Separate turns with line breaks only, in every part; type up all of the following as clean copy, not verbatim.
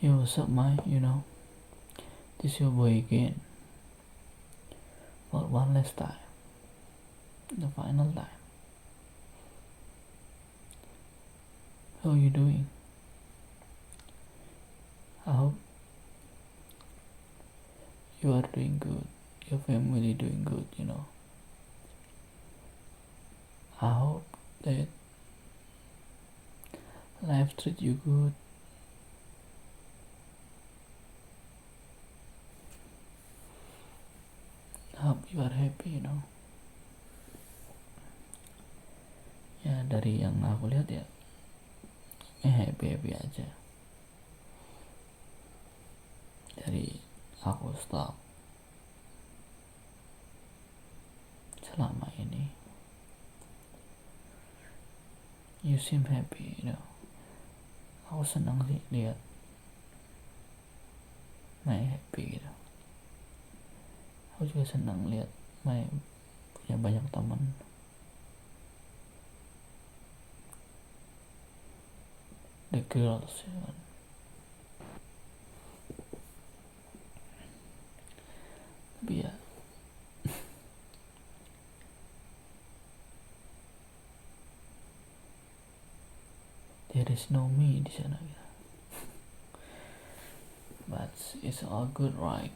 Yo, what's up, my? This your boy again. For one last time, the final time. How you doing? I hope you are doing good. Your family doing good. I hope that life treat you good. I hope you are happy. Ya, dari yang aku lihat ya, happy aja. Dari aku stop selama ini, you seem happy. Aku senang sih lihat Mai happy gitu. Aku juga senang lihat Mai punya banyak teman. The girls, ya kan. Tapi ya, there is no me di sana gitu. But it's all good, right?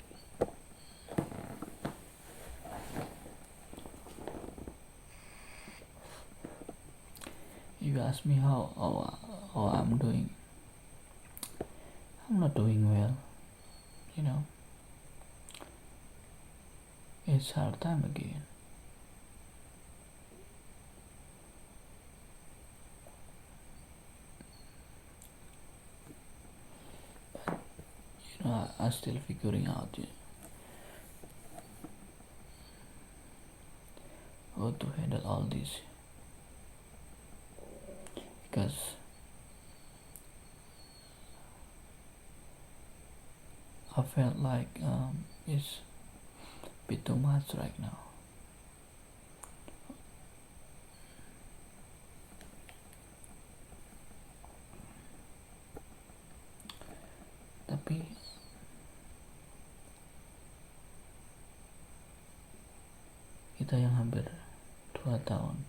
You ask me how I'm doing. I'm not doing well. It's hard time again. But I'm still figuring out how to handle all this, because I felt like it's a bit too much right now. Tapi kita yang hampir 2 tahun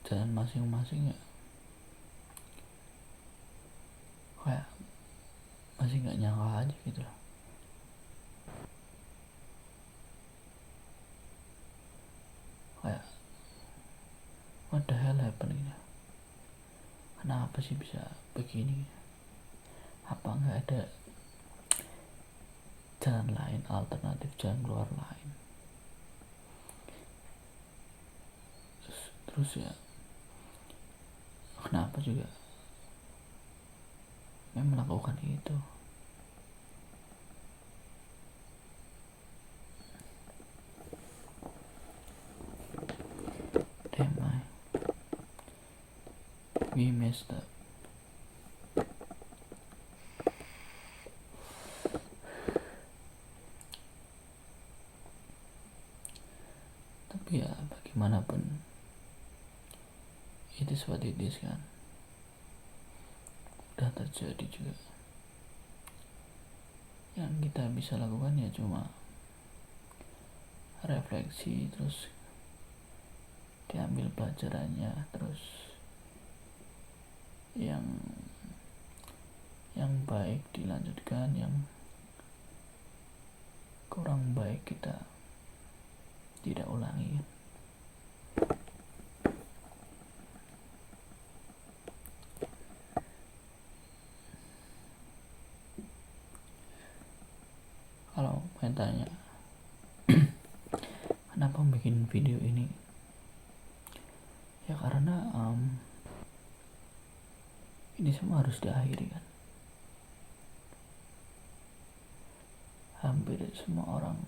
jalan masing-masing ya, kayak masih nggak nyangka aja gitu loh. Kayak what the hell happened gitu. Kenapa sih bisa begini? Apa nggak ada jalan lain, alternatif jalan keluar lain? Terus ya, kenapa juga memang melakukan itu? Damn, we messed up. Tapi ya bagaimanapun, it is what it is kan. Udah terjadi juga. Yang kita bisa lakukan ya cuma refleksi, terus diambil pelajarannya, terus yang baik dilanjutkan, yang kurang baik kita tidak ulangi. Kalau pengen tanya kenapa bikin video ini, ya karena ini semua harus diakhiri kan. Hampir semua orang,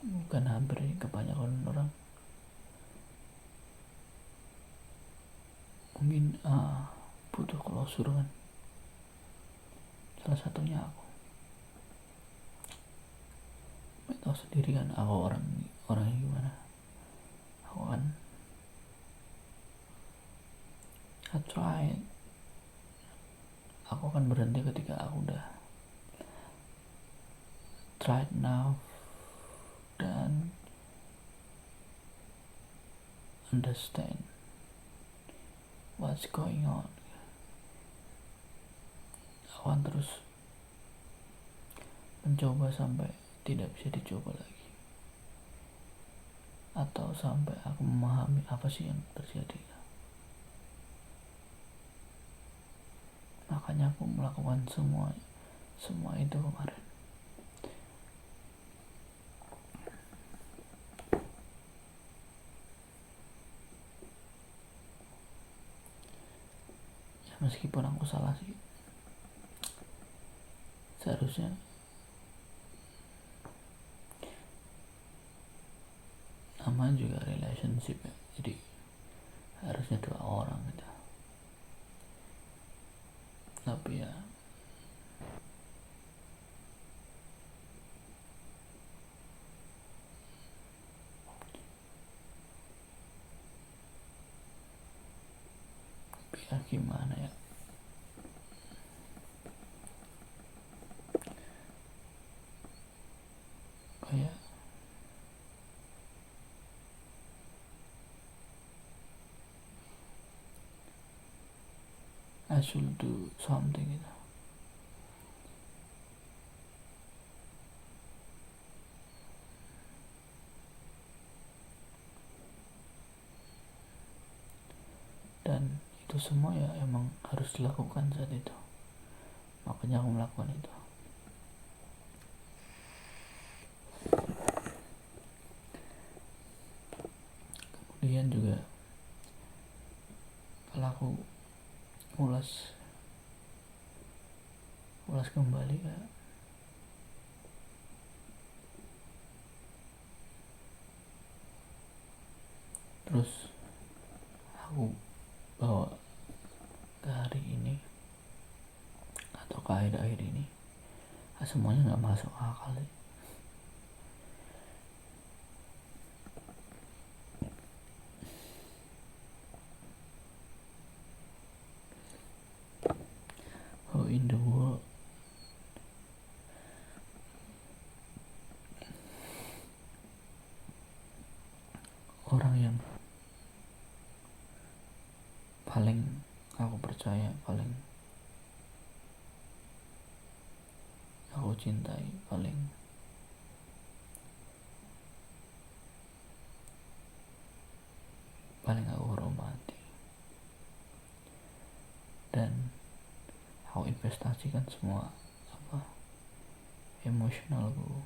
bukan hampir, kebanyakan orang mungkin butuh closure kan. Salah satunya aku. Tahu sendiri kan aku orangnya gimana. try, aku akan berhenti ketika aku udah try enough dan understand what's going on. Aku akan terus mencoba sampai tidak bisa dicoba lagi, atau sampai aku memahami apa sih yang terjadi. Makanya aku melakukan semua itu kemarin. Ya, meskipun aku salah sih, seharusnya namanya juga relationship ya, jadi harusnya 2 orang gitu. Tapi ya gimana ya, kayak I should do something gitu. Dan itu semua ya emang harus dilakukan saat itu, makanya aku melakukan itu. Kemudian juga kalau aku ulas kembali ya, terus aku bawa ke hari ini atau ke akhir-akhir ini, semuanya nggak masuk akal sih. How in the world orang yang paling aku percaya, paling aku cintai, paling aku hormati, dan aku investasikan semua emosionalku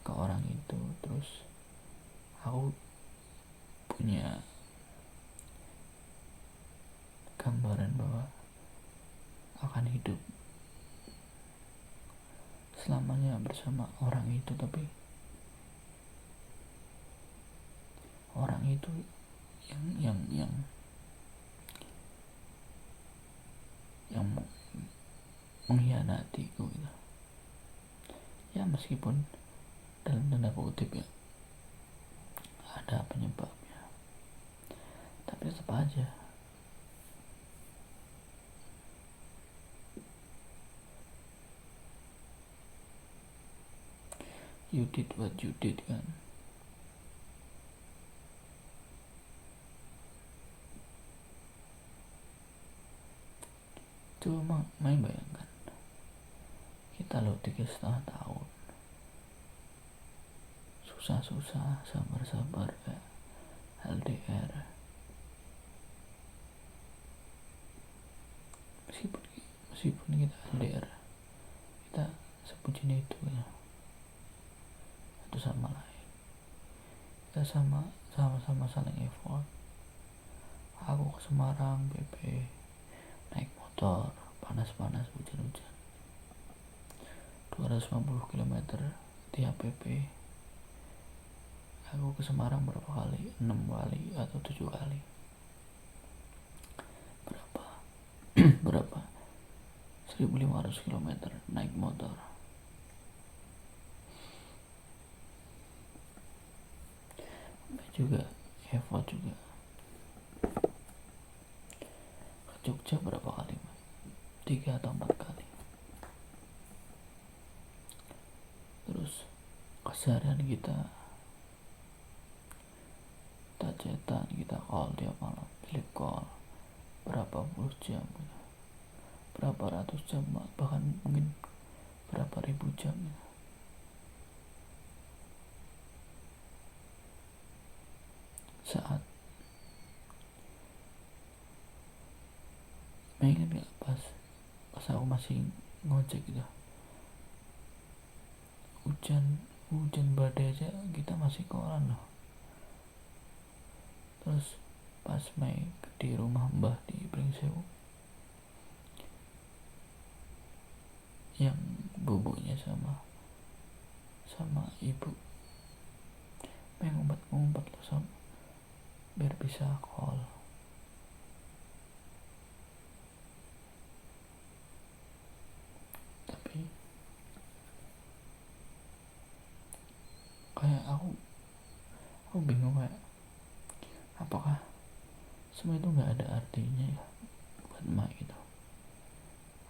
ke orang itu. Terus aku punya gambaran bahwa akan hidup selamanya bersama orang itu, tapi orang itu yang mengkhianatiku gitu. Ya meskipun dalam tanda kutip ya ada penyebabnya, tapi tetap aja you did what you did kan. Cuma main bayangkan kita loh 3,5 tahun susah-susah, sabar-sabar ya, LDR. Meskipun kita LDR, kita sebutin itu ya, satu sama lain, kita sama-sama saling effort. Aku ke Semarang PP naik motor, panas-panas, hujan-hujan, 250 km tiap PP. Aku ke Semarang berapa kali? 6 kali atau 7 kali. Berapa 1.500 km naik motor. Juga effort juga. Jogja berapa kali, Mas? 3 atau 4 kali. Terus keseharian kita chatan, kita call tiap malam, sleep call berapa puluh jam gitu. Berapa ratus jam, bahkan mungkin berapa ribu jam gitu. Saat pengen gak pas aku masih ngojek gitu, hujan badai aja kita masih koran loh. Terus pas main di rumah Mbah di Pringsewu yang bobonya sama ibu main ngumpet loh sama biar bisa call. Tapi kayak aku bingung, kayak apakah semua itu nggak ada artinya ya buat emak gitu.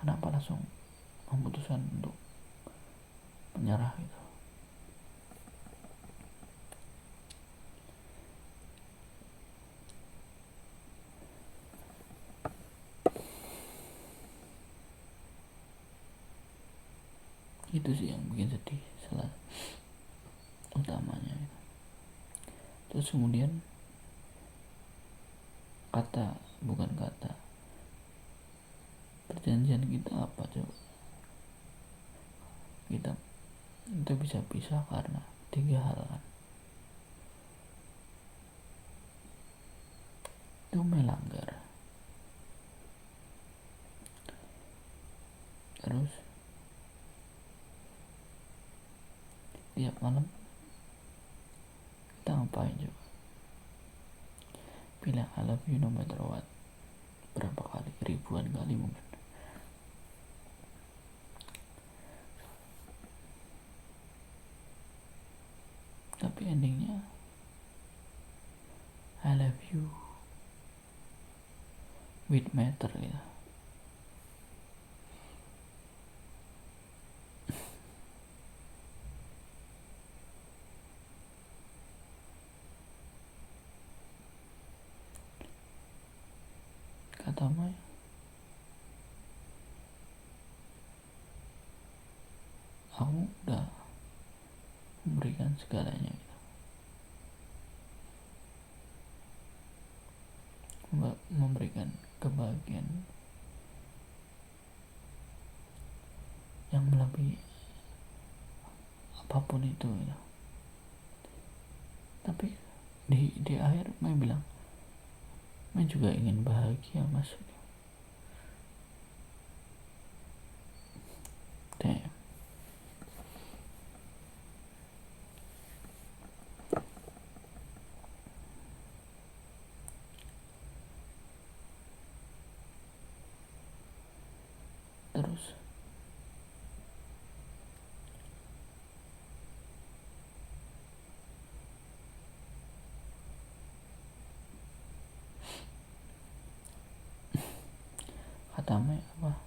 Kenapa langsung memutuskan untuk menyerah gitu? Itu sih yang bikin sedih, salah utamanya gitu. Terus kemudian perjanjian kita apa coba? Kita bisa pisah karena 3 hal kan. Itu melanggar. Terus tiap malam kita ngapain coba? Bilang I love you no matter what. Berapa kali? Ribuan kali mungkin. Tapi endingnya I love you with matter gitu. Kata Mai, aku udah memberikan segalanya gitu. Memberikan kebahagiaan yang melebihi apapun itu gitu. Tapi di akhir Mai bilang, Mai juga ingin bahagia mas. Damn. Terus kata Mai apa?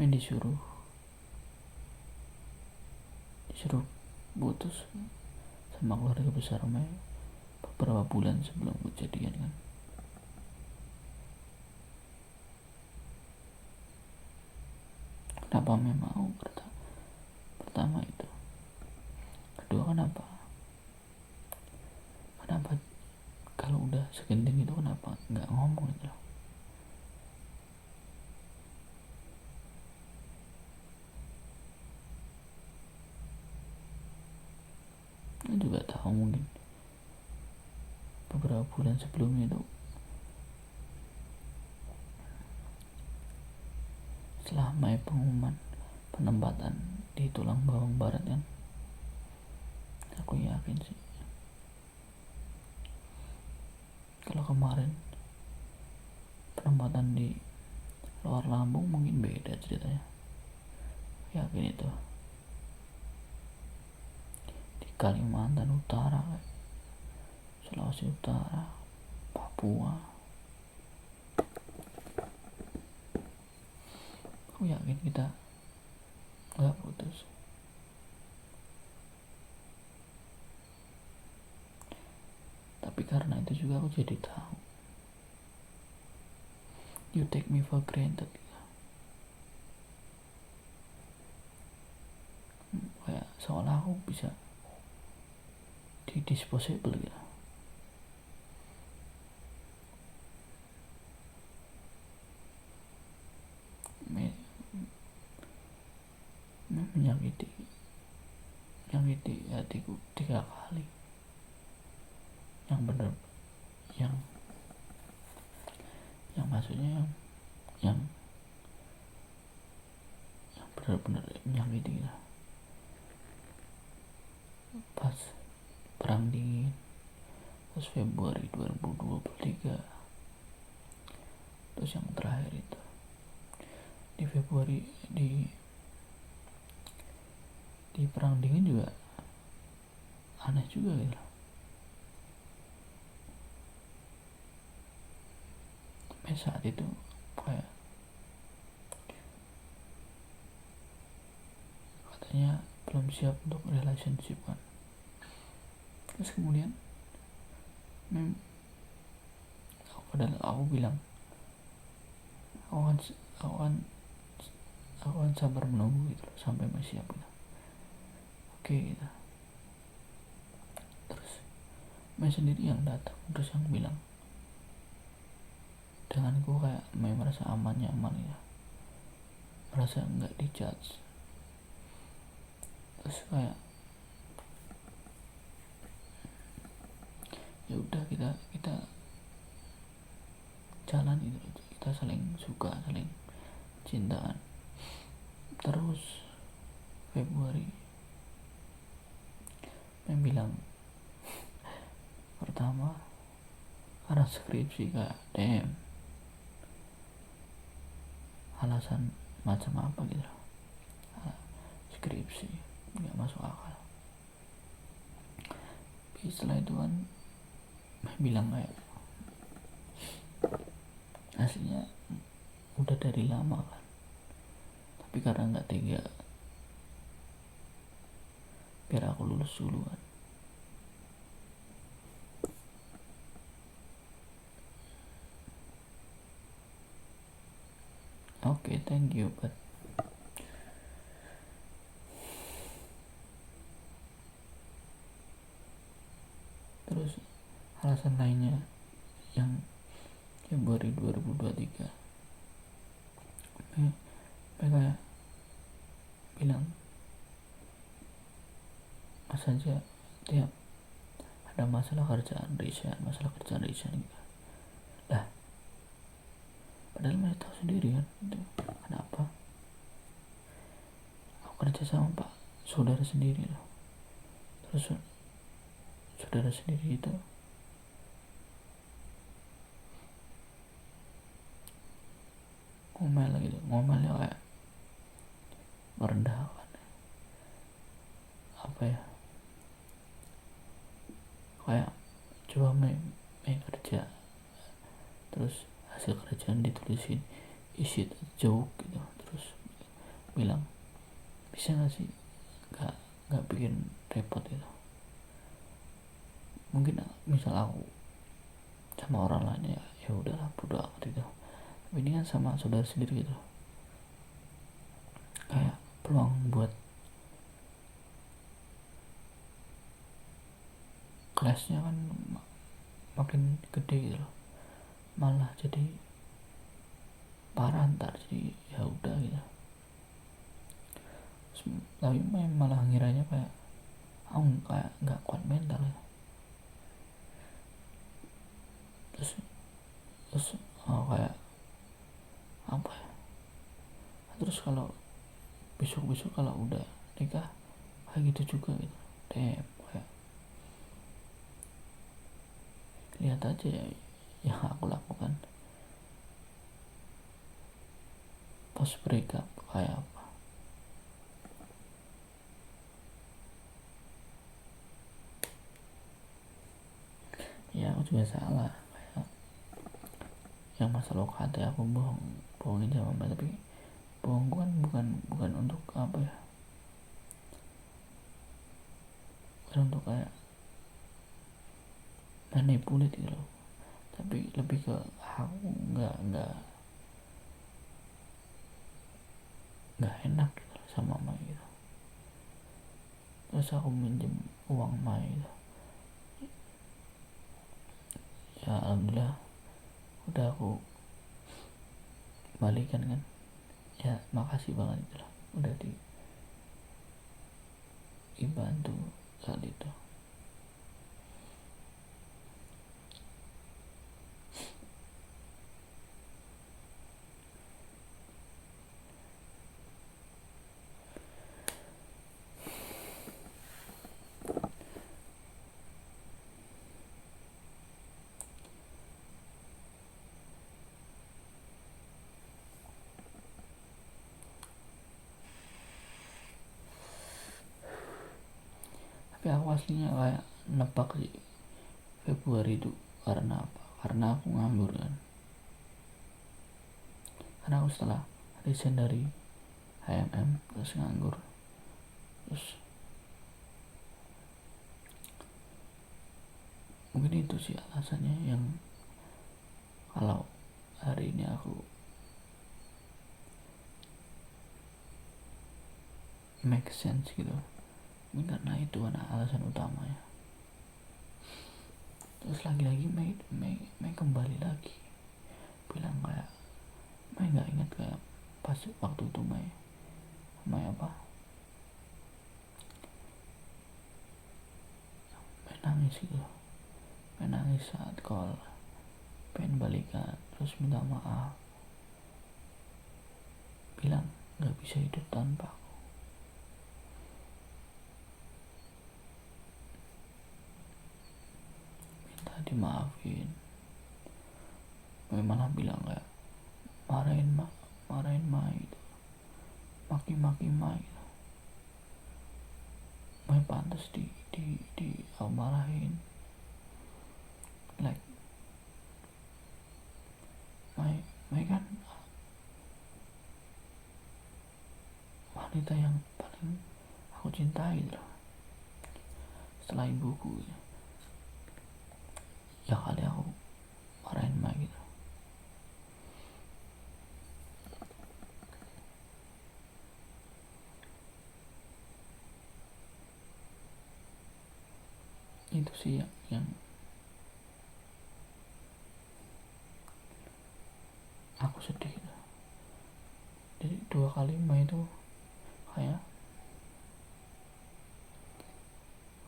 Mai disuruh putus sama keluarga besar Mai beberapa bulan sebelum kejadian kan. Kenapa Mai mau? Pertama itu. Kedua, kenapa kalau udah segenting itu kenapa nggak ngomong gitu loh? Saya juga tahu mungkin beberapa bulan sebelumnya itu setelah Mai pengumuman penempatan di Tulang Bawang Barat kan, aku yakin sih kalau kemarin penempatan di luar Lampung mungkin beda ceritanya. Yakin itu di Kalimantan Utara, Sulawesi Utara, Papua, aku yakin kita nggak putus. Tapi karena itu juga aku jadi tahu you take me for granted gitu. Kayak seolah aku bisa di disposable gitu. Menyakiti hatiku 3 kali, yang bener, yang maksudnya yang benar-benar menyakiti gitu. Pas perang dingin, pas Februari 2023, terus yang terakhir itu di Februari di perang dingin juga aneh juga gitu. Sampai saat itu kayak katanya belum siap untuk relationship kan. Terus kemudian aku bilang aku kan sabar menunggu gitu loh, sampai masih siap gitu. Oke gitu. Terus sendiri yang datang, terus yang bilang denganku kayak merasa aman nyaman ya, merasa nggak dijudge. Terus kayak ya udah kita jalan gitu, kita saling suka, saling cintaan. Terus Februari bilang pertama karena skripsi, kayak alasan macam apa gitu, skripsi nggak masuk akal. Tapi setelah itu kan bilang kayak aslinya udah dari lama kan, tapi karena nggak tega biar aku lulus duluan. Oke, thank you, but terus alasan lainnya yang Februari 2023 mereka bilang mas aja tiap ada masalah kerjaan resign gitu. Lah padahal mereka tahu sendiri kan itu kenapa aku kerja sama pak saudara sendiri loh. Terus saudara sendiri itu ngomelnya kayak merendahkan, apa ya, kayak coba kerja, terus hasil kerjaan ditulisin isi joke gitu, terus bilang bisa nggak sih nggak bikin repot gitu. Mungkin misal aku sama orang lain ya udahlah bodo amat gitu, tapi ini kan sama saudara sendiri gitu, kayak peluang buat kelasnya kan makin gede gitu loh, malah jadi parah ntar, jadi ya udah gitu. Tapi malah ngiranya kayak aku kayak nggak kuat mental ya. Terus kayak apa ya, terus kalau besok kalau udah nikah kayak gitu juga gitu. Kayak lihat aja ya yang aku lakukan post breakup kayak apa. Ya aku juga salah, kayak yang masalah UKT aku bohongin sama mbak, tapi bohongku kan bukan untuk apa ya, bukan untuk kayak manipulate gitu loh, tapi lebih ke aku nggak enak gitu loh sama Mai gitu. Terus aku minjem uang Mai gitu. Ya alhamdulillah udah aku balikan kan, ya makasih banget gitu loh, udah dibantu saat itu. Tapi aku aslinya kayak nebak sih Februari itu karena apa, karena aku nganggur kan, karena aku setelah resign dari HMM terus nganggur, terus mungkin itu sih alasannya yang kalau hari ini aku make sense gitu, mungkin karena itu kan alasan utamanya. Terus lagi-lagi Mei kembali lagi bilang kayak Mei nggak ingat kayak pas waktu itu Mei apa, Mei nangis gitu, Mei nangis saat call, pengen balikan, terus minta maaf, bilang nggak bisa hidup tanpa aku. Minta dimaafin. Mei malah bilang kayak marahin Mai gitu, maki-maki Mai gitu. Mai pantas di marahin, like Mai kan wanita yang paling aku cintai gitu loh, setelah ibuku gitu. Ya kali aku marahin Mai gitu. Itu sih yang aku sedih gitu. Jadi 2 kali Mai itu kayak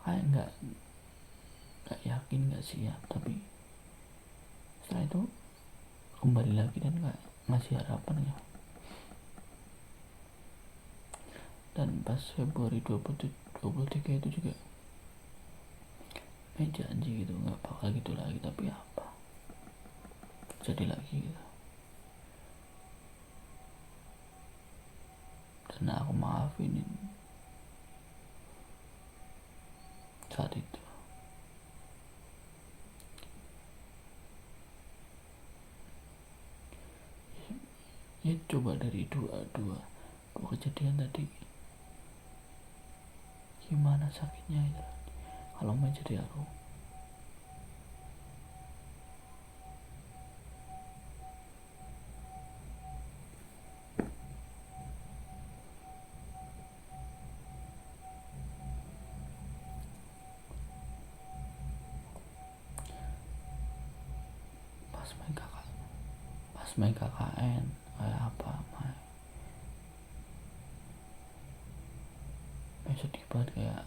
nggak yakin, nggak siap, tapi setelah itu kembali lagi dan nggak ngasih harapan ya. Dan pas Februari 2023 itu juga Mei janji gitu nggak bakal gitu lagi, tapi apa jadi lagi gitu. Dan aku maafin saat itu. Ya coba dari dua kejadian tadi, gimana sakitnya itu kalau menjadi aku. Pas main KKN kayak apa main sedih banget, kayak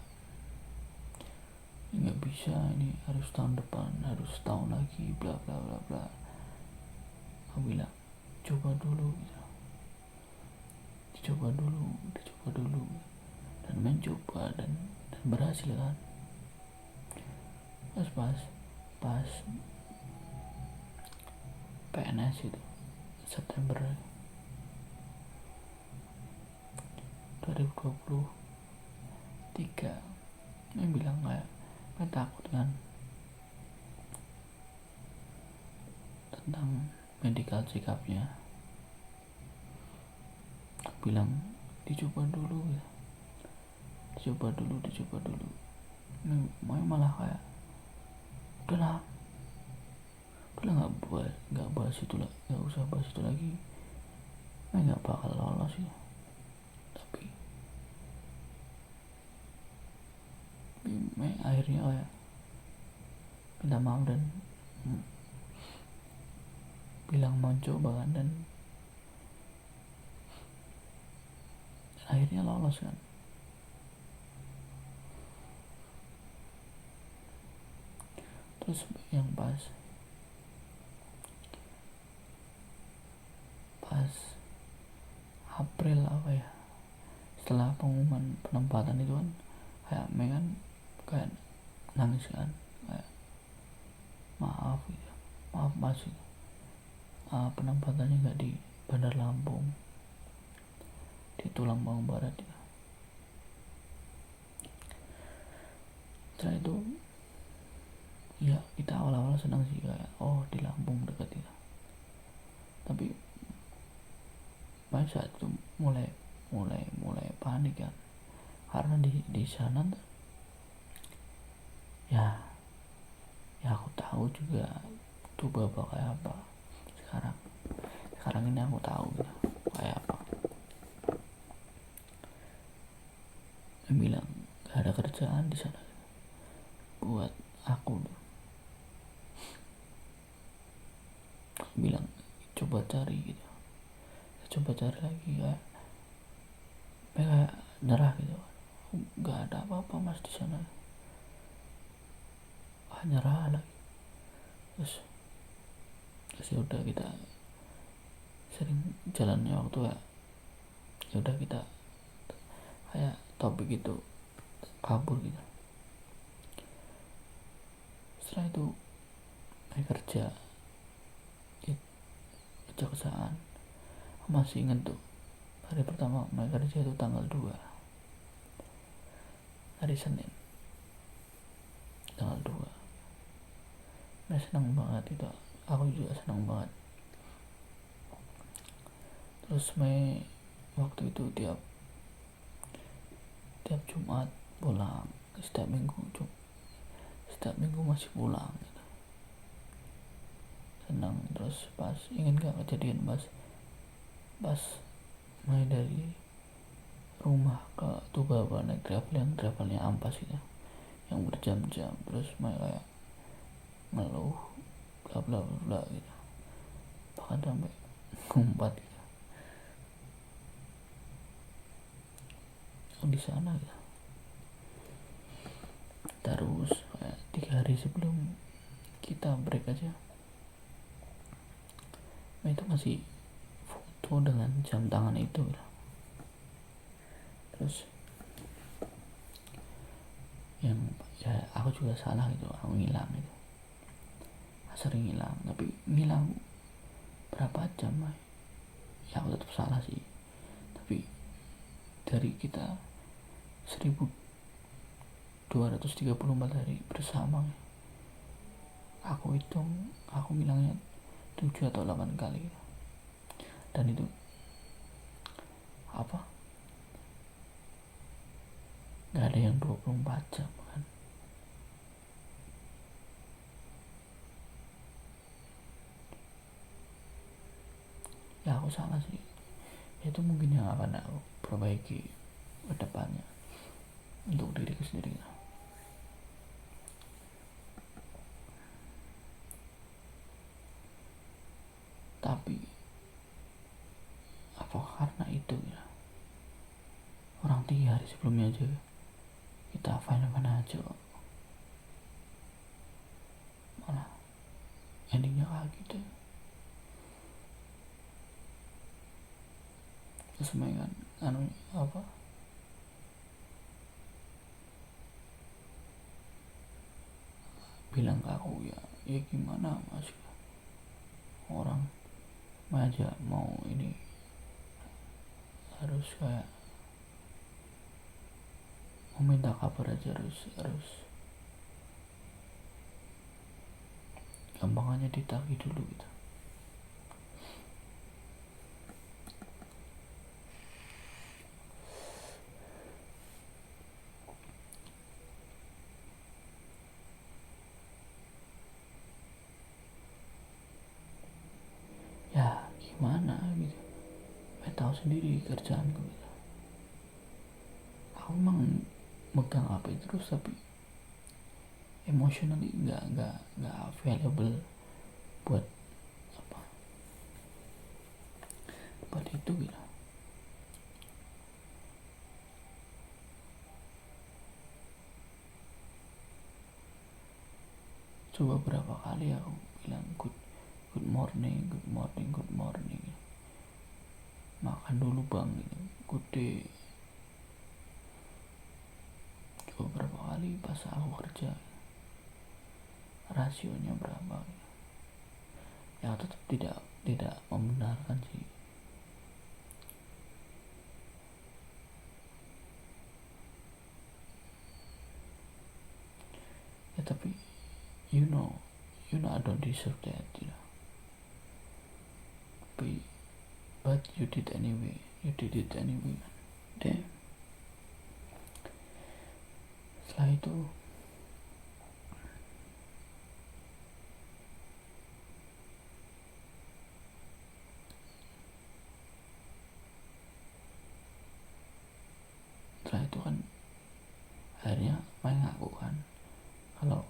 nggak bisa, ini harus tahun depan, harus tahun lagi, bla bla bla bla. Aku bilang coba dulu gitu, dicoba dulu, dan mencoba dan berhasil kan. Terus pas PNS itu September 2023, dia bilang kayak takut kan tentang medical check upnya, bilang dicoba dulu ya, dicoba dulu. Ini malah kayak udahlah nggak bahas itu lah, nggak usah bahas itu lagi. Nggak bakal lolos ya. Tapi akhirnya kayak minta maaf dan bilang mau coba kan, dan akhirnya lolos kan. Terus yang pas April apa ya, setelah pengumuman penempatan itu kan kayak Megan kayak nangis kan, kayak maaf gitu, maaf mas gitu. Penempatannya nggak di Bandar Lampung, di Tulang Bawang Barat ya. Setelah itu ya kita awal-awal senang sih, kayak oh di Lampung dekat ya. Tapi pada saat itu mulai panik kan, karena di sana ya aku tahu juga tuh bapak kayak apa. Sekarang ini aku tahu gitu kayak apa. Dia bilang gak ada kerjaan di sana buat aku. Aku bilang coba cari gitu, coba cari lagi, kayak nyerah gitu. Gak ada apa-apa mas di sana, nyerah lagi. Terus ya udah, kita sering jalannya waktu ya udah kita kayak topik itu kabur gitu. Setelah itu kerja di kejaksaan, masih ingat tuh hari pertama kerja itu tanggal 2, hari Senin tanggal 2. Senang banget itu, aku juga senang banget. Terus waktu itu tiap Jumat pulang, setiap minggu masih pulang gitu. Senang. Terus pas ingin gak kejadian pas dari rumah ke Tubaba naik travelnya ampas gitu, yang berjam-jam. Terus kayak ngeluh bla bla bla gitu, bahkan sampai ngumpat gitu di sana gitu. Terus kayak 3 hari sebelum kita break aja, itu masih foto dengan jam tangan itu gitu. Terus yang ya aku juga salah gitu, aku ngilang gitu, sering ngilang. Tapi ngilang berapa jam ya aku tetap salah sih. Tapi dari kita 1234 hari bersama, aku hitung aku ngilangnya 7 atau 8 kali gitu. Dan itu apa, gak ada yang 24 jam kan. Ya aku salah sih, itu mungkin yang akan aku perbaiki ke depannya untuk diriku sendiri. Tapi apa karena itu ya, orang 3 hari sebelumnya aja kita fine aja, malah endingnya kayak gitu. Terus kan apa, bilang ke aku ya gimana mas, orang aja mau ini harus kayak meminta kabar aja, harus gampangannya ditagih dulu gitu. tahu sendiri kerjaanku gitu. Aku emang megang HP terus, tapi emotionally nggak available buat apa, buat itu gitu. Coba berapa kali aku bilang good morning, makan dulu bang gitu, good day. Coba berapa kali pas aku kerja, rasionya berapa gitu. Ya tetap tidak membenarkan sih. Ya tapi you know I don't deserve that, you know. But you did it anyway. Damn. Setelah itu kan akhirnya main ngaku kan kalau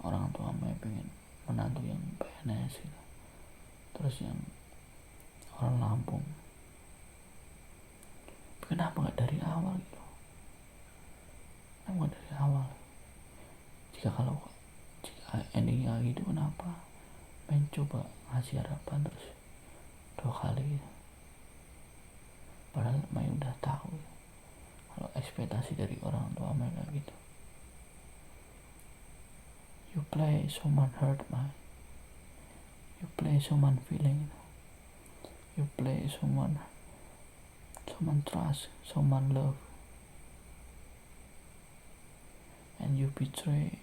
orang tua Mai pengen menantu yang PNS gitu, terus yang orang Lampung. Kenapa nggak dari awal gitu? Kenapa nggak dari awal? Jika endingnya gitu, kenapa mencoba ngasih harapan terus 2 kali gitu? Padahal Mai udah tahu gitu, kalau ekspektasi dari orang tua Mai kayak gitu. You play someone hurt, Mai. You play someone feeling. You play someone trust, someone love, and you betray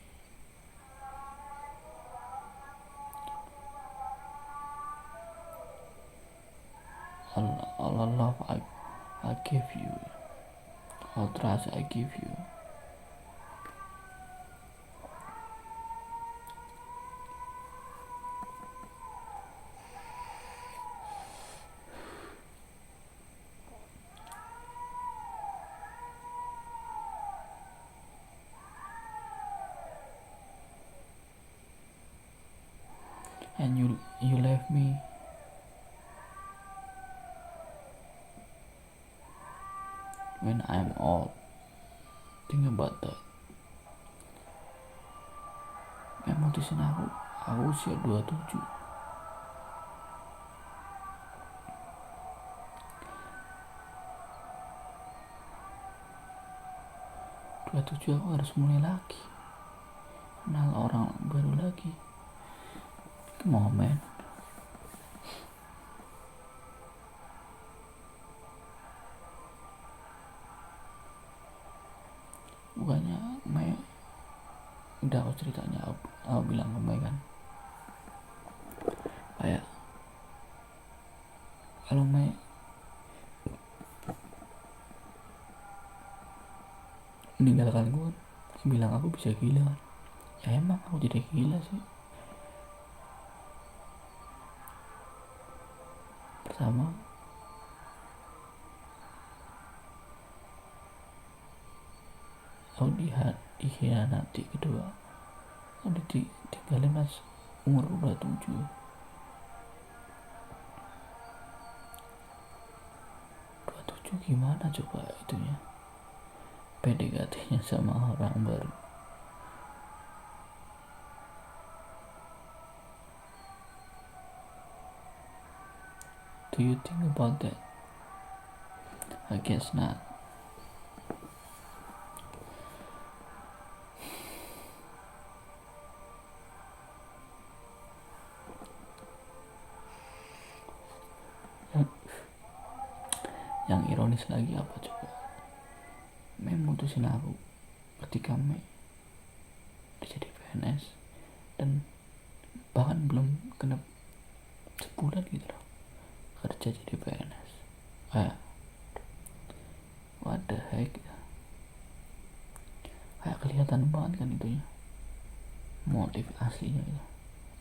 all the love I give you, all trust I give you. And you left me when I'm old. Think about that. Yang mutusin aku usia 27. 27 aku harus mulai lagi, kenal orang baru lagi. Come on, man. Bukannya Mai udah aku ceritanya, aku bilang ke Mai kan, kayak kalau Mai meninggalkan gue, bilang aku bisa gila kan. Ya emang aku jadi gila sih. Pertama, aku dikhianati. Kedua, aku ditinggalin mas umur 27. 27 gimana coba itunya, PDKT-nya sama orang baru. Do you think about that? I guess not. Yang ironis lagi apa coba, Mei mutusin aku ketika Mei udah jadi PNS dan bahkan belum kena sebulan gitu loh kerja jadi PNS. Kayak what the heck, kayak kelihatan banget kan itunya, motif aslinya gitu.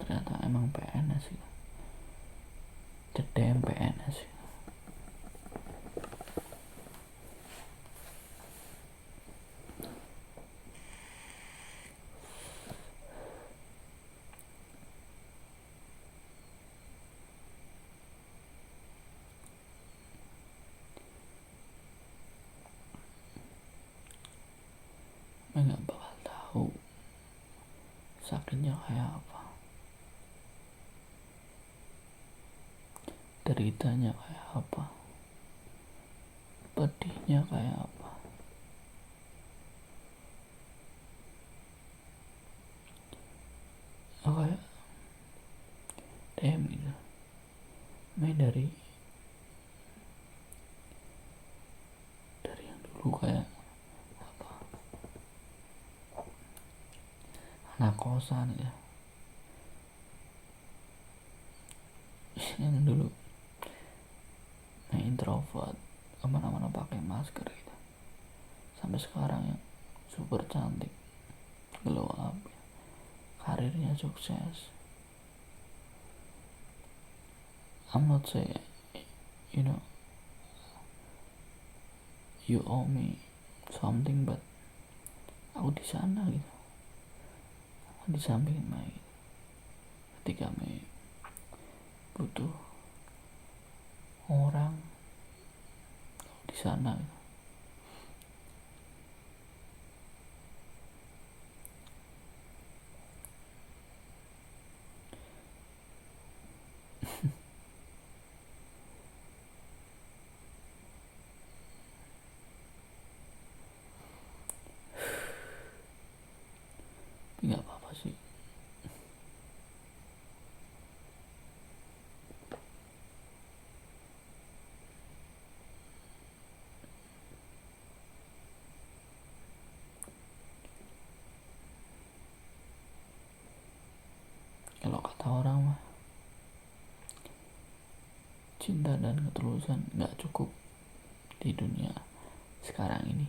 Ternyata emang PNS gitu, the damn PNS gitu. sakitnya kayak apa, deritanya kayak apa, pedihnya kayak apa. Aku kayak damn gitu, main dari yang dulu kayak apa, anak kosan ya, yang dulu main introvert, kemana-mana pakai masker gitu, sampai sekarang yang super cantik, glow up, karirnya sukses. I'm not say, you know, you owe me something, but aku di sana gitu, aku di samping Mei ketika Mei butuh orang, aku di sana gitu. Nggak apa-apa sih, kalau kata orang mah cinta dan ketulusan nggak cukup di dunia sekarang ini.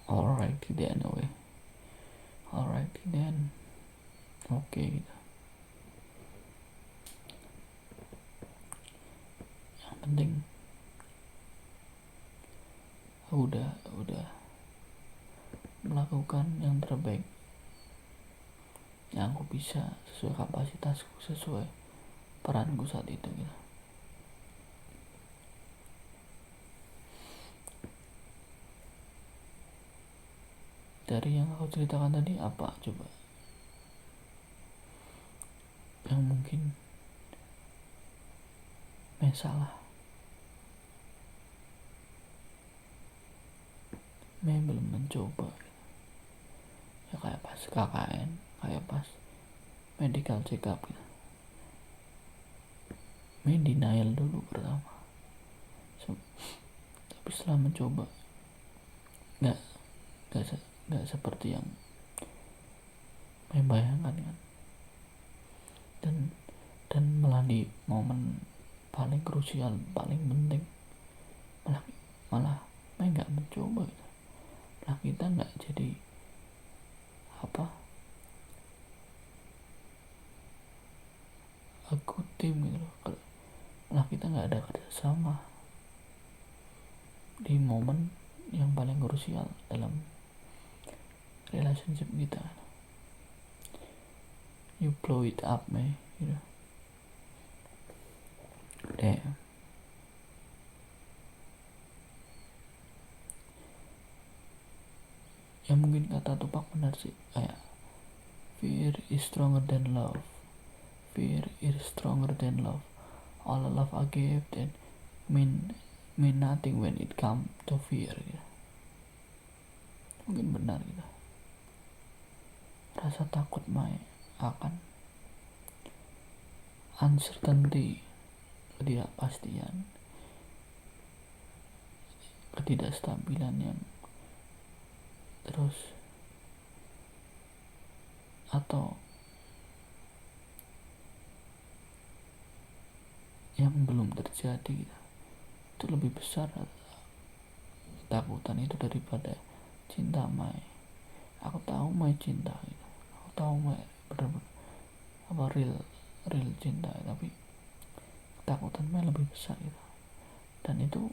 Alright then, anyway, alright then, oke gitu. Yang penting udah melakukan yang terbaik yang aku bisa, sesuai kapasitasku, sesuai peranku saat itu gitu. Dari yang aku ceritakan tadi apa coba yang mungkin salah? Belum mencoba ya, kayak pas KKN, kayak pas medical check up gitu. Denial dulu pertama, tapi setelah mencoba nggak seperti yang bayangkan kan. Dan malah di momen paling krusial, paling penting, malah nggak mencoba gitu. Malah kita nggak jadi a good team gitu loh. Malah kita nggak ada kerjasama di momen yang paling krusial dalam relationship kita. You blow it up, man, you know. Damn. Ya mungkin kata Tupac benar sih, kayak fear is stronger than love, fear is stronger than love, all the love I gave then mean nothing when it come to fear gitu. Mungkin benar gitu. Rasa takut Mai akan uncertainty, ketidakpastian, ketidakstabilan yang terus, atau yang belum terjadi gitu. Itu lebih besar ketakutan itu daripada cinta Mai. Aku tahu Mai cinta gitu. Aku tahu Mai benar-benar real cinta, tapi ketakutan Mai lebih besar gitu. Dan itu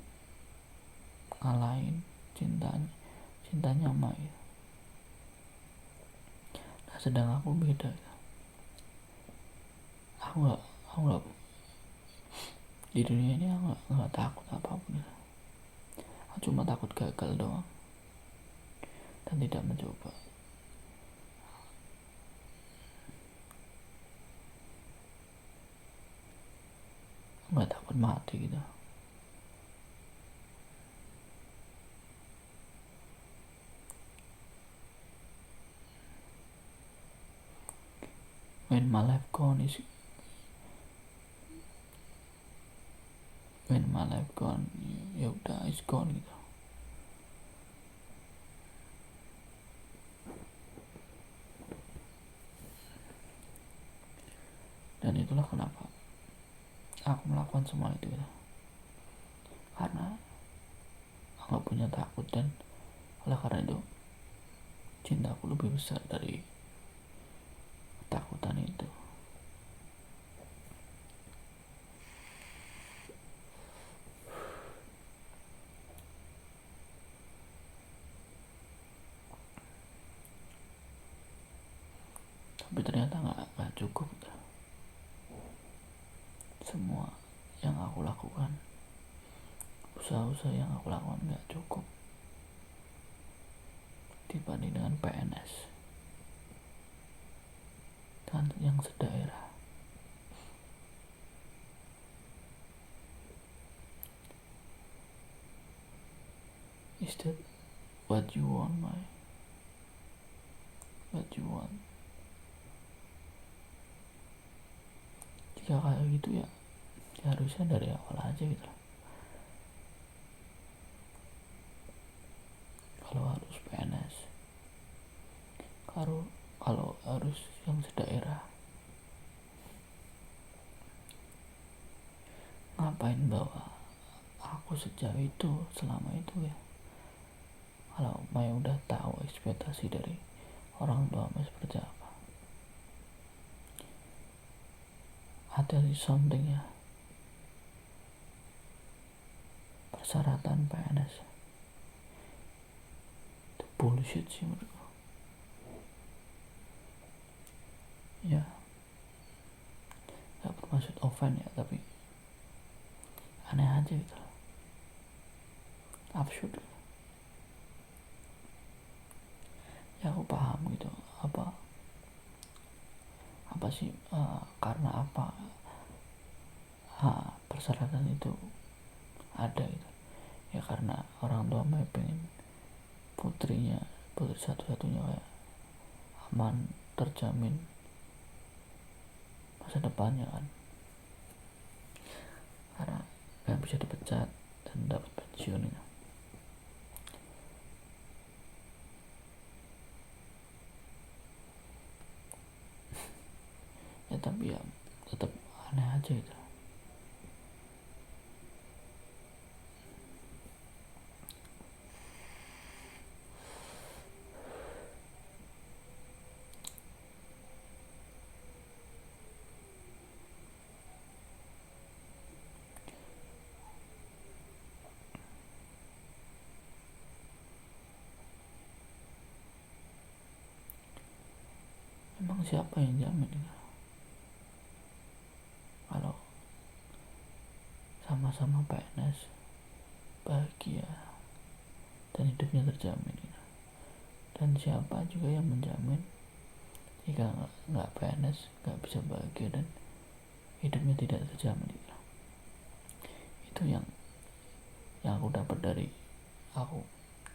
ngalahin cintanya Mai. Nah, sedang aku beda gitu. Aku nggak di dunia ini, aku nggak takut apapun gitu. Aku cuma takut gagal doang dan tidak mencoba. Nggak takut mati gitu. When my life gone, ya udah is gone gitu. Dan itulah kenapa aku melakukan semua itu gitu. Karena aku gak punya takut, dan oleh karena itu cintaku lebih besar dari ketakutan itu. Tapi ternyata gak cukup gitu. Semua yang aku lakukan, usaha-usaha yang aku lakukan gak cukup dibanding dengan PNS dan yang sedaerah. Is that what you want, what you want? Jika kayak gitu ya harusnya dari awal aja gitu. Kalau harus PNS, kalau harus yang sedaerah, ngapain bawa aku sejauh itu selama itu ya? Kalau Mai udah tahu ekspektasi dari orang tua Mai seperti apa, ada something ya, persyaratan PNS itu bullshit sih menurutku. Ya gak bermaksud offend ya, tapi aneh aja gitu, absurd. Ya aku paham gitu, apa sih karena apa persyaratan itu ada gitu ya, karena orang tua Mai pengen putri satu-satunya kayak aman, terjamin masa depannya kan, karena gak bisa dipecat dan dapat pensiun gitu. Ya tapi ya tetap aneh aja gitu. Emang siapa yang jamin gitu? Kalau sama-sama PNS bahagia dan hidupnya terjamin gitu. Dan siapa juga yang menjamin jika nggak PNS nggak bisa bahagia dan hidupnya tidak terjamin gitu. Itu yang aku dapat dari aku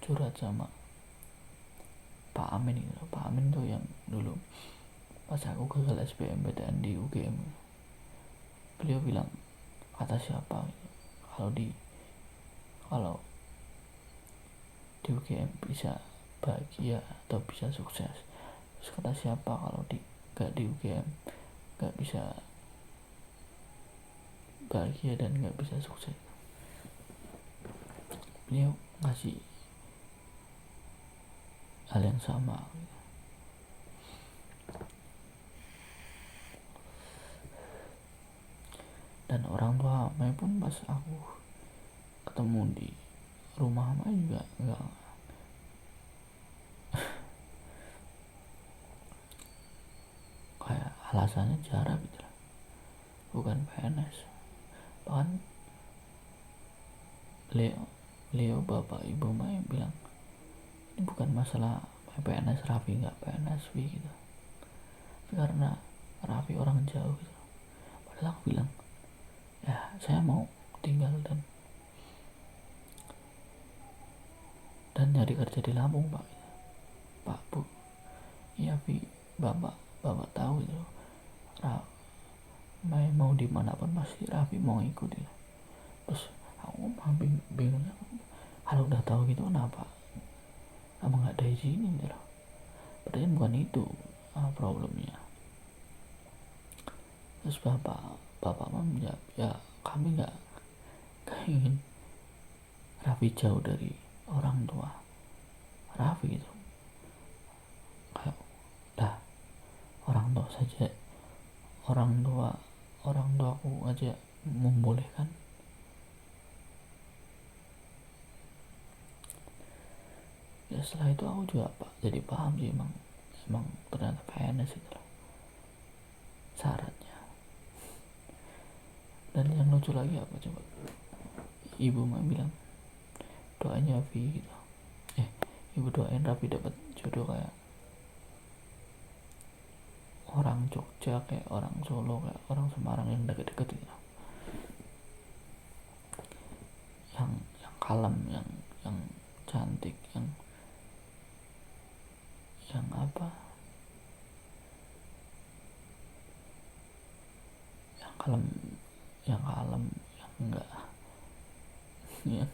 curhat sama Pak Amin gitu. Pak Amin tuh yang dulu pas aku gagal SBMPTN di UGM, beliau bilang, kata siapa gitu, kalau di UGM bisa bahagia atau bisa sukses. Terus kata siapa kalau gak di UGM gak bisa bahagia dan gak bisa sukses. Beliau ngasih hal yang sama gitu. Dan orang tua Mai pun pas aku ketemu di rumah Mai juga nggak kayak alasannya jarak gitu lah, bukan PNS. Bahkan beliau beliau bapak ibu Mai bilang ini bukan masalah PNS Raffi nggak PNS gitu, karena Raffi orang jauh gitu. Padahal aku bilang ya saya mau tinggal dan nyari kerja di Lampung pak. Pak bu, iya Vi, bapak tahu itu mau dimanapun pasti Raffi mau ikut gitu. Terus aku mah bingung, kalau udah tahu gitu kenapa nggak ada izinin gitu loh. Padahal bukan itu problemnya. Terus bapak menjawab ya kami nggak ingin Raffi jauh dari orang tua Raffi gitu. Kayak dah orang tua saja, orang tuaku aja membolehkan. Ya setelah itu aku juga jadi paham sih, emang ternyata PNS itu loh syaratnya. Dan yang lucu lagi apa coba, ibu mah bilang doanya Raffi gitu, ibu doain Raffi dapat jodoh kayak orang Jogja, kayak orang Solo, kayak orang Semarang yang deket-deket gitu, yang kalem, yang cantik, yang apa, yang kalem, yang enggak, yang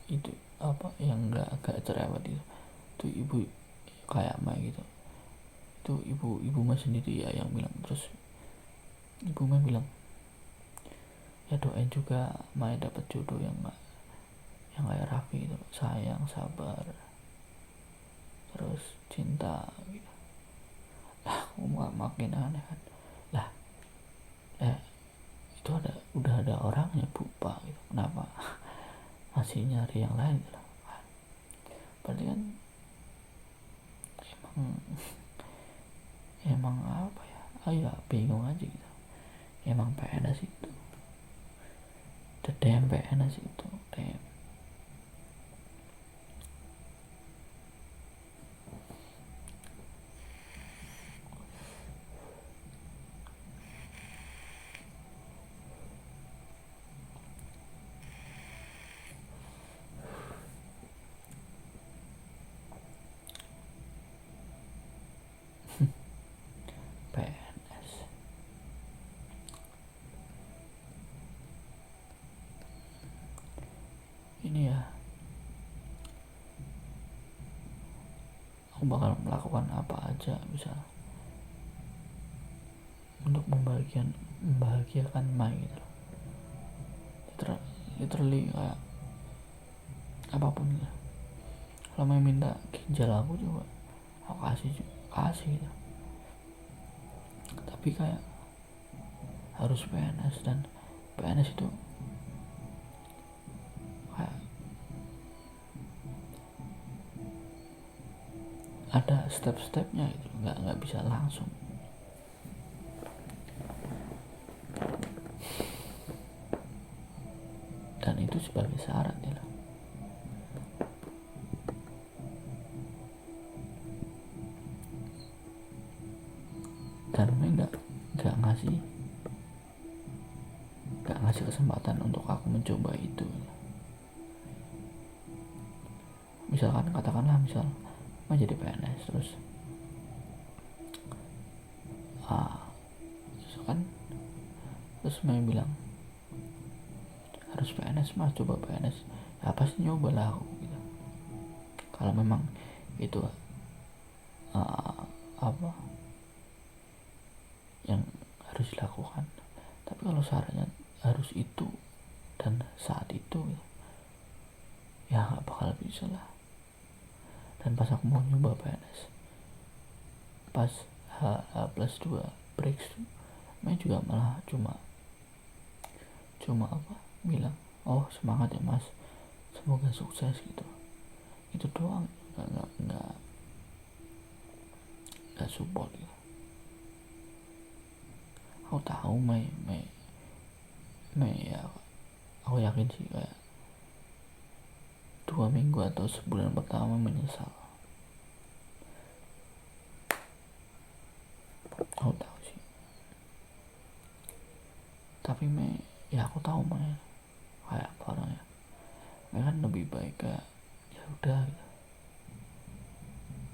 itu apa, yang enggak agak cerewet itu ibu kayak Mai gitu. Itu ibu Mai sendiri ya yang bilang. Terus ibu Mai bilang ya doain juga Mai dapat jodoh yang kayak Raffi gitu, sayang, sabar, terus cinta gitu. Lah aku makin aneh kan, lah itu udah ada orangnya bu pak gitu, kenapa masih nyari yang lain gitu. Berarti kan emang apa ya, ya bingung aja gitu. Emang PNS itu the damn PNS itu damn. PNS ini ya, aku bakal melakukan apa aja bisa untuk membahagiakan Mai gitu loh. Literally kayak apapun gitu. Kalau Mai minta ginjal aku juga aku kasih gitu. Tapi kayak harus PNS, dan PNS itu kayak ada step-stepnya gitu, nggak bisa langsung. Dan itu sebagai syarat ya. Dan Mai nggak ngasih kesempatan untuk aku mencoba itu. Misalkan katakanlah mau jadi PNS terus terus Mai bilang harus PNS mas, coba PNS, ya pasti nyoba lah aku gitu. Kalau memang itu apa yang harus dilakukan. Tapi kalau syaratnya harus itu dan saat itu ya nggak bakal bisa lah. Dan pas aku mau nyoba PNS, pas H+2 breaks, Mai juga malah cuma apa bilang oh semangat ya mas, semoga sukses gitu. Itu doang, nggak support gitu. Aku tahu Mai ya, aku yakin sih kayak 2 minggu atau sebulan pertama menyesal. Aku tahu sih, tapi ya aku tahu kayak apa orangnya. Kan lebih baik kayak ya udah gitu,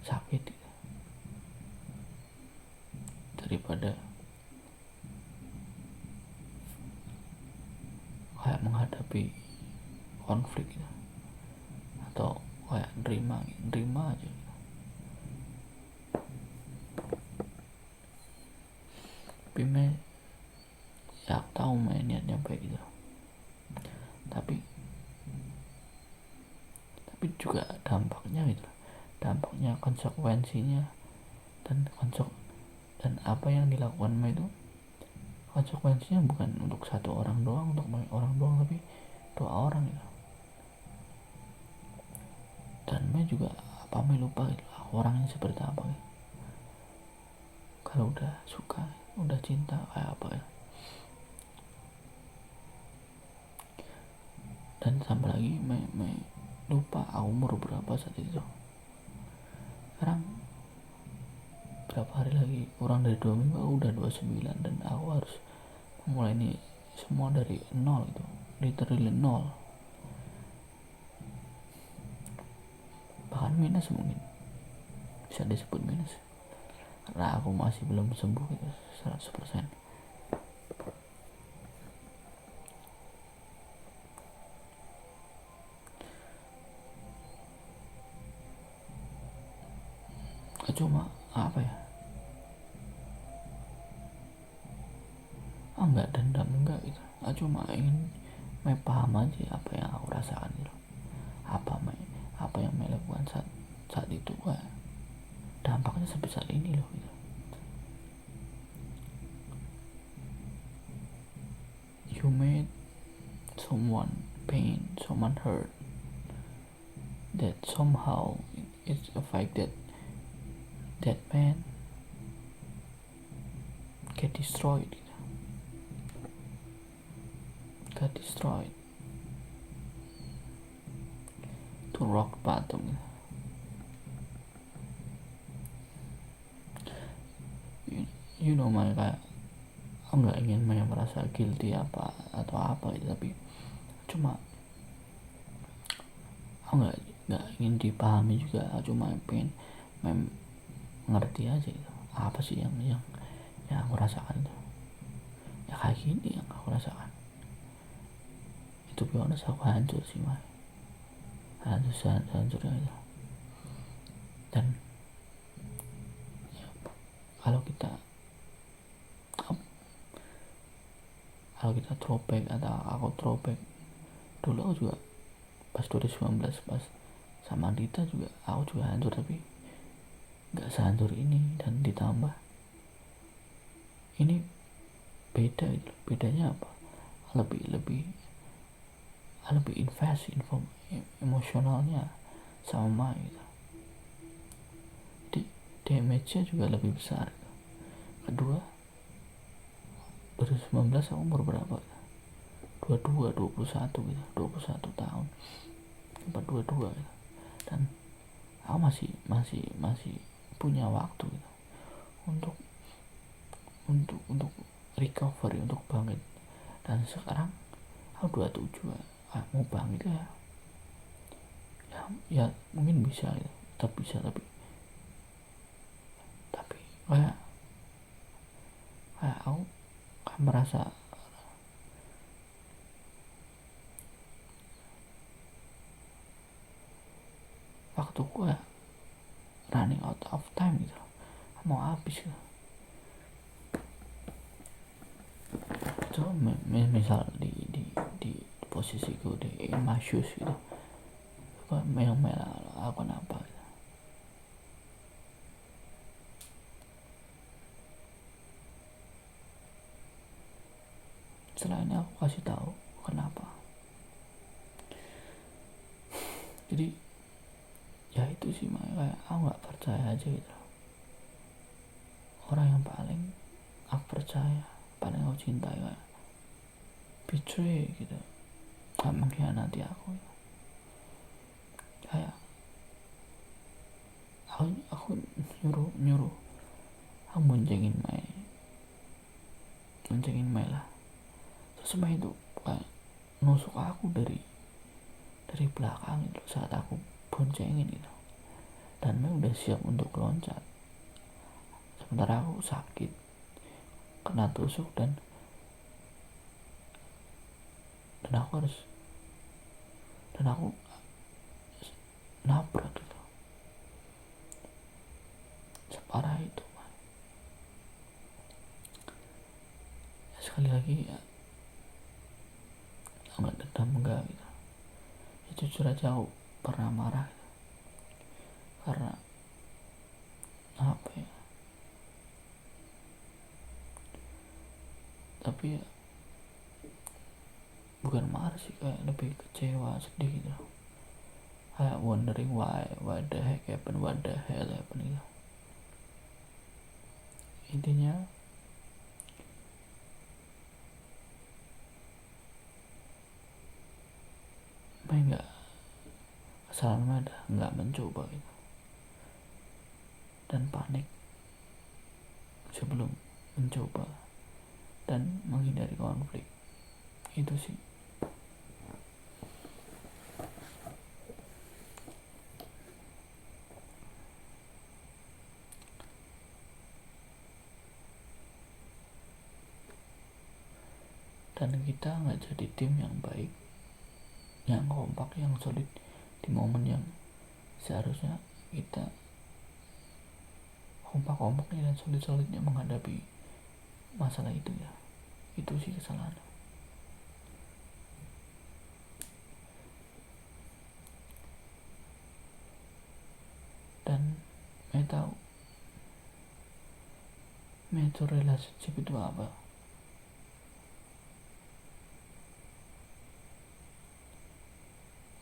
sakit gitu, daripada kayak menghadapi konflik gitu, atau kayak nerima aja gitu. Tapi ya aku tahu niatnya baik gitu, tapi juga dampaknya gitu, konsekuensinya dan apa yang dilakukan itu konsekuensinya bukan untuk satu orang doang, untuk banyak orang doang, tapi 2 orang gitu. Dan juga lupa gitu orangnya seperti apa gitu. Kalau udah suka, udah cinta kayak apa ya. Dan tambah lagi lupa aku umur berapa saat itu. Sekarang berapa hari lagi, kurang dari 2 minggu aku udah 29, dan aku harus memulai ini semua dari nol itu, literally nol, bahkan minus, mungkin bisa disebut minus, karena aku masih belum sembuh gitu 100%. Cuma apa ya, enggak dendam, enggak gitu, cuma ingin paham aja apa yang aku rasakan gitu, apa yang lakukan saat itu, kayak dampaknya sebesar ini loh gitu. You made someone pain, someone hurt, that somehow it affected that man get destroyed to rock bottom. You know, kayak aku nggak ingin merasa guilty atau apa gitu, tapi cuma aku nggak ingin dipahami juga, cuma pengen ngerti aja gitu, apa sih yang aku rasakan itu. Ya kayak gini yang aku rasakan itu, biasa aku hancur sih hancurnya itu. Dan ya, kalau kita throwback, atau aku throwback dulu, aku juga pas 2019 pas sama Dita juga, aku juga hancur, tapi nggak sehancur ini. Dan ditambah ini beda gitu. Bedanya apa, lebih invest emosionalnya sama gitu, damage-nya juga lebih besar gitu. Kedua, 2019 aku umur berapa, 21 gitu, 21 tahun, 22 gitu. Dan aku masih punya waktu gitu untuk recovery, untuk bangkit. Dan sekarang aku 27, mau bangkit ya mungkin bisa gitu, tapi kayak aku merasa waktuku running out of time gitu, mau habis gitu. Coba misal di posisiku, di in my shoes gitu, yang lakukan apa gitu. Setelah ini aku kasih tahu kenapa. Jadi ya itu sih, kayak aku nggak percaya aja gitu. Orang yang paling aku percaya, paling aku cintai, kayak betray gitu, mengkhianati aku gitu. aku nyuruh aku boncengin Mai lah. Terus Mai itu kayak nusuk aku dari belakang itu saat aku boncengin itu, dan Mai udah siap untuk loncat, sementara aku sakit kena tusuk dan aku nabrak gitu, separah itu. Sekali lagi ya, nggak dendam enggak gitu ya, jujur aja aku pernah marah gitu. Karena apa ya, tapi ya bukan marah sih, kayak lebih kecewa, sedih gitu, kayak wondering why the heck happened, what the hell happened gitu. Intinya Mai kesalahan ada nggak mencoba gitu, dan panik sebelum mencoba dan menghindari konflik. Itu sih. Dan kita nggak jadi tim yang baik, yang kompak, yang solid di momen yang seharusnya kita kompak-kompaknya dan solid-solidnya menghadapi masalah itu ya. Itu sih kesalahan. Dan Mei tahu mature relationship itu apa.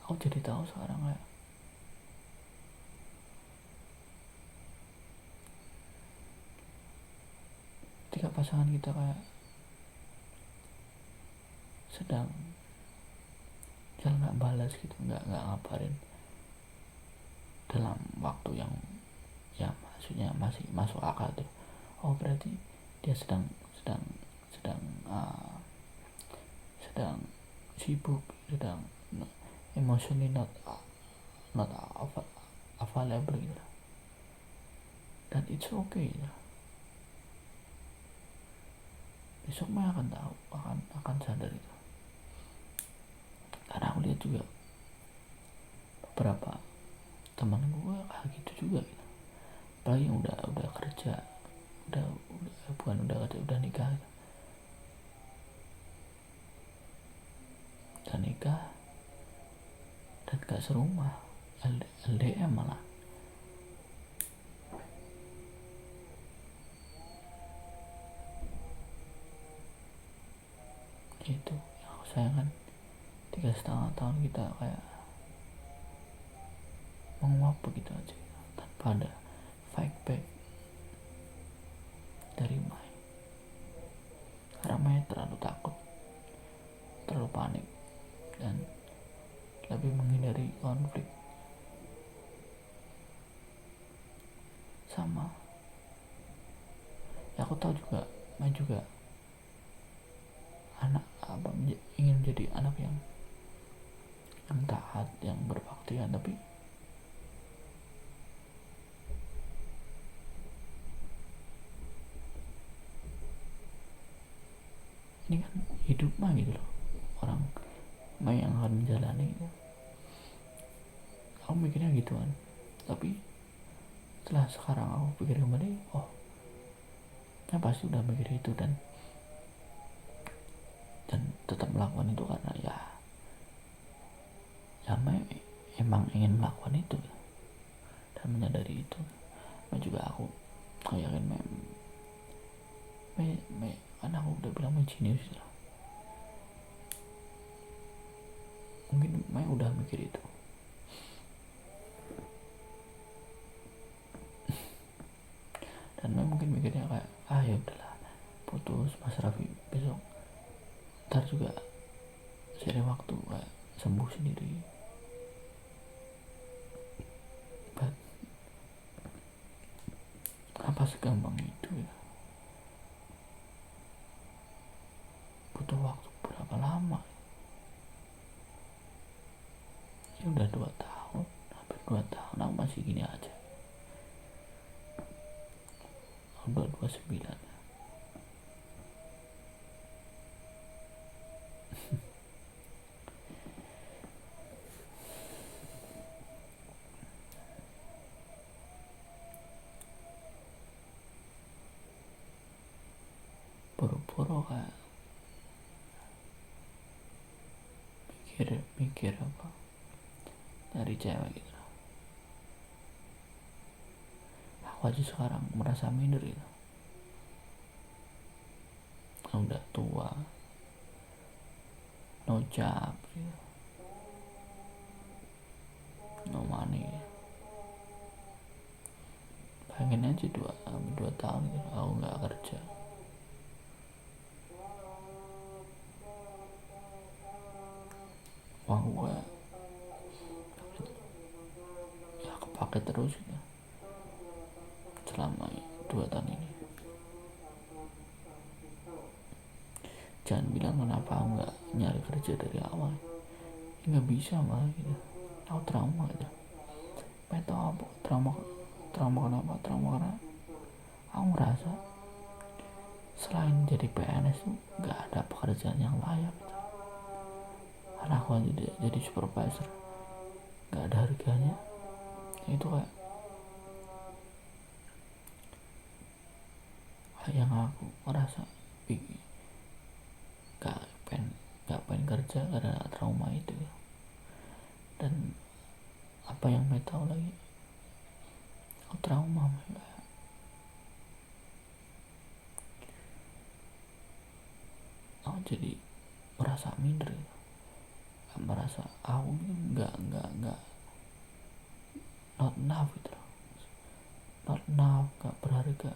Aku jadi tahu sekarang kayak ketika pasangan kita kayak sedang jalan nggak balas gitu, nggak ngabarin dalam waktu yang ya maksudnya masih masuk akal tuh, oh berarti dia sedang sedang uh, sedang sibuk, sedang emotionally not available gitu. Dan it's okay gitu. Besok Mei akan tahu, akan sadar itu. Karena aku lihat juga beberapa teman gue kayak gitu juga gitu. Apalagi yang udah kerja, udah bukan udah kerja, udah nikah gitu. Udah nikah dan gak serumah, LDM malah. Itu yang aku sayangkan, 3,5 tahun kita kayak menguap begitu aja tanpa ada fight back dari Mai. Karena Mai terlalu takut, terlalu panik, dan lebih menghindari konflik. Sama ya, aku tahu juga Mai juga anak ingin menjadi anak yang taat, yang berbaktian, tapi ini kan hidup mah gitu loh, orang mah yang akan menjalani gitu. Aku mikirnya gituan, tapi setelah sekarang aku pikir kembali, oh ya pasti udah mikir itu dan tetap melakukan itu karena ya emang ingin melakukan itu dan menyadari itu. Juga aku yakin kan aku udah bilang jenius lah, mungkin udah mikir itu. Dan mungkin mikirnya kayak ya udahlah, putus Mas Raffi, besok ntar juga seiring waktu kayak sembuh sendiri. But segampang itu ya. Butuh waktu berapa lama ya? Udah 2 tahun, hampir 2 tahun aku masih gini aja. Udah 29. Boro-boro kayak mikir apa dari cewek gitu. Aku aja sekarang merasa minder gitu. Udah tua, no job gitu, no money. Pengen aja 2 tahun gitu aku nggak kerja. Uang gue ya kepake terus gitu selama 2 tahun ini. Jangan bilang kenapa aku nggak nyari kerja dari awal. Nggak bisa malah gitu. Aku trauma aja. Pengen tau apa trauma kenapa? Trauma karena aku ngerasa selain jadi PNS tuh nggak ada pekerjaan yang layak gitu. Karena aku aja jadi supervisor nggak ada harganya. Itu kayak yang aku ngerasa gak pengen kerja karena trauma itu. Dan apa yang saya tahu lagi, aku trauma aku jadi merasa minder gitu. Merasa aku nggak not enough gitu loh. Not enough, gak berharga,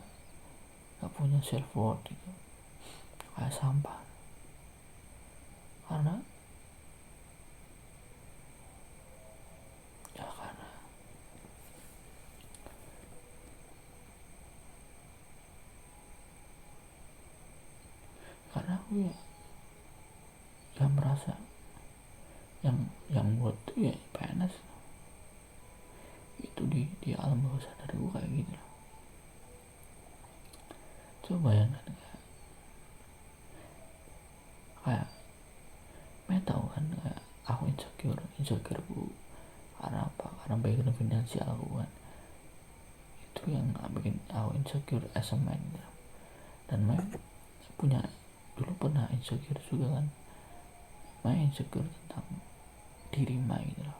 gak punya self worth gitu, kayak sampah. Karena aku ya merasa yang buat tuh ya PNS itu di alam bawah sadar gue kayak gitu loh. Coba bayangkan kayak tahu kan kayak aku insecure bu karena apa? Karena background finansial aku kan, itu yang bikin aku insecure as a man gitu. Dan punya dulu pernah insecure juga kan, insecure tentang diri gitu loh.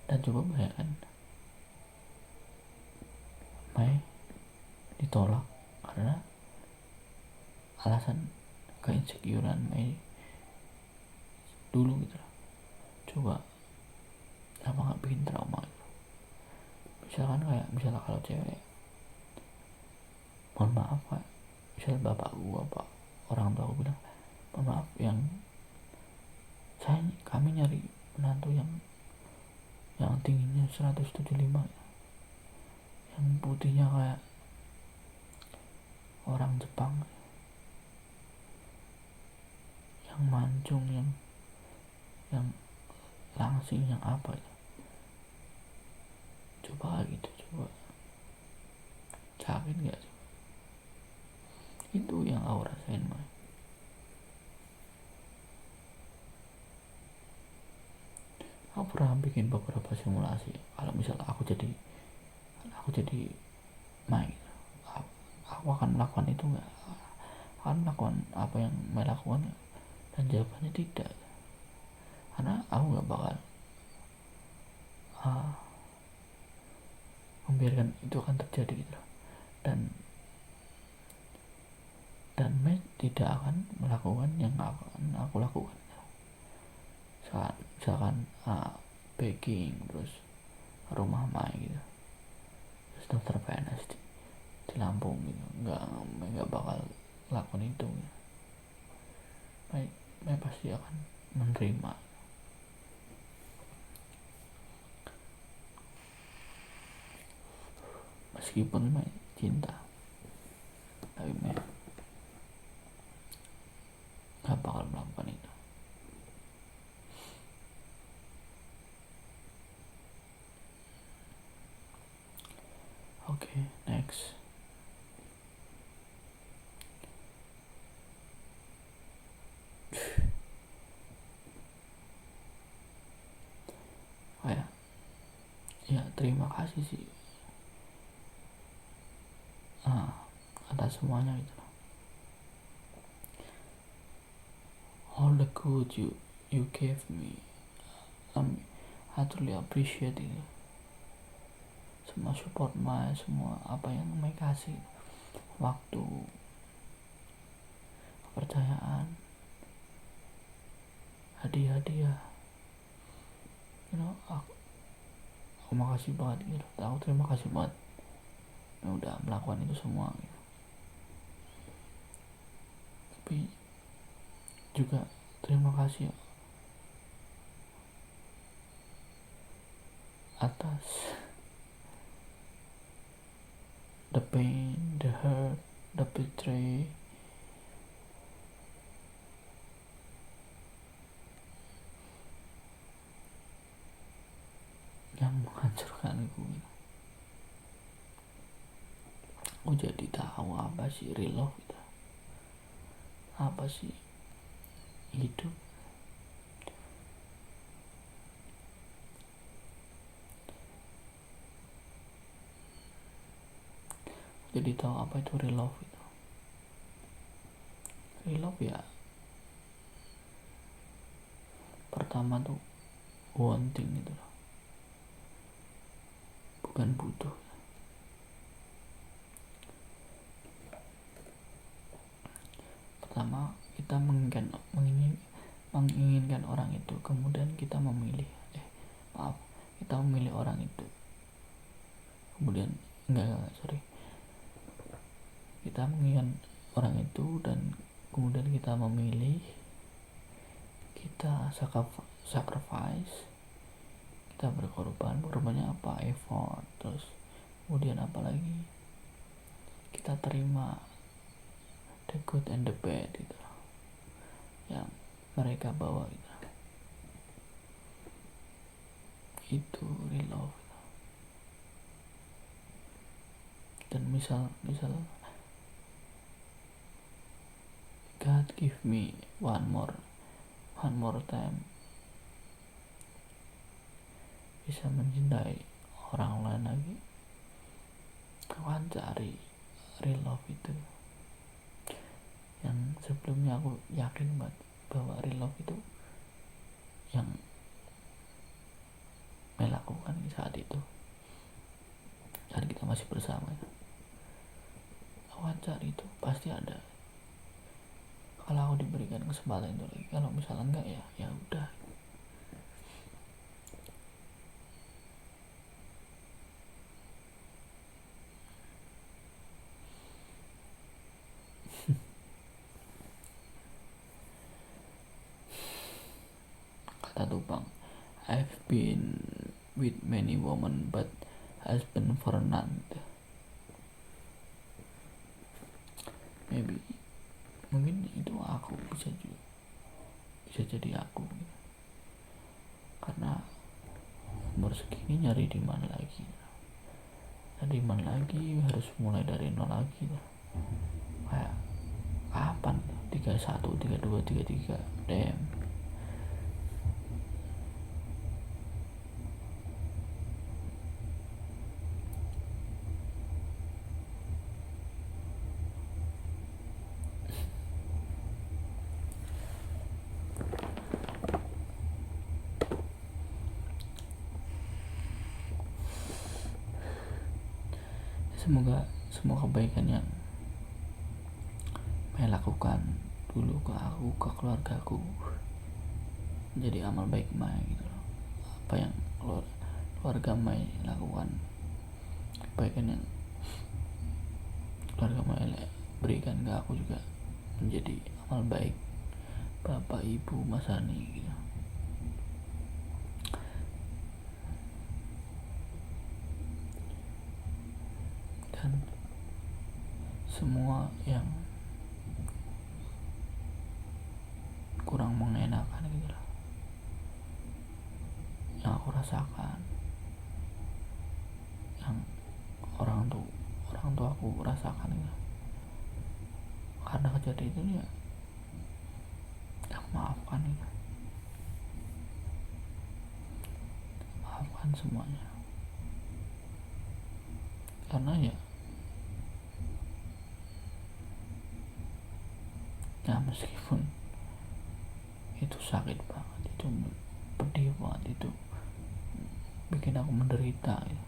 Dan coba bayangkan ditolak karena alasan keinsecurean dulu gitu loh. Coba apa gak bikin trauma gitu. Misalnya kalau cewek, mohon maaf Pak, misal bapak gua apa orang tua aku bilang, mohon maaf yang kami nyari menantu yang tingginya 175, yang putihnya kayak orang Jepang, yang mancung, yang langsing, yang apa itu. Coba gitu, coba yakin gak sih? Itu yang aku rasain mah. Aku pernah bikin beberapa simulasi. Kalau misal aku jadi main, aku akan melakukan itu nggak? Akan melakukan apa yang melakukan? Dan jawabannya tidak. Karena aku nggak bakal membiarkan itu akan terjadi gitu. Dan tidak akan melakukan yang akan aku lakukan. Misalkan baking, terus rumah gitu, terus daftar PNS di Lampung gitu, nggak bakal lakukan itu gitu. Pasti akan menerima. meskipun Mei cinta, tapi Mei gak bakal melakukan itu. Oke, next. Oh ya terima kasih sih atas semuanya gitu. All the good you gave me, I truly appreciate it. Semua support Mai, semua apa yang Mai kasih, waktu, kepercayaan, hadiah, aku makasih banget gitu. Aku terima kasih banget yang udah melakukan itu semua gitu. Tapi juga terima kasih atas the pain, the hurt, the betray, yang menghancurkanku. Aku jadi tahu apa sih real love itu, apa sih hidup. Jadi tahu apa itu real love itu. Real love ya pertama tuh wanting gitu loh, bukan butuh. Pertama kita menginginkan orang itu, kemudian kita memilih kita memilih orang itu, kemudian kita menginginkan orang itu dan kemudian kita memilih, kita sacrifice, kita berkorbannya apa, effort, terus kemudian apa lagi, kita terima the good and the bad gitu yang mereka bawa gitu. Itu real love. Dan misal God give me one more time bisa mencintai orang lain lagi, aku akan cari real love itu. Yang sebelumnya aku yakin banget bahwa real love itu yang melakukan saat itu, saat kita masih bersama. Aku akan cari itu, pasti ada. Kalau aku diberikan kesempatan itu lagi, kalau misalnya enggak ya udah. Kata Tupang, I've been with many women but husband for none. Maybe mungkin itu aku bisa jadi aku gitu. Karena umur segini nyari di mana lagi, harus mulai dari nol lagi lah. Kayak kapan 31, 32, 33 damn. Semoga semua kebaikan yang Mai lakukan dulu ke aku, ke keluargaku, jadi amal baik Mai gitu loh. Apa yang keluarga Mai lakukan, kebaikan yang keluarga Mai berikan ke aku juga menjadi amal baik Bapak Ibu Mas Hani gitu. semua yang kurang mengenakan gitu lah yang aku rasakan, yang orang tua aku rasakan gitu. Karena kejadian itu ya aku maafkan gitu. Maafkan semuanya, karena ya meskipun itu sakit banget, itu pedih banget, itu bikin aku menderita gitu.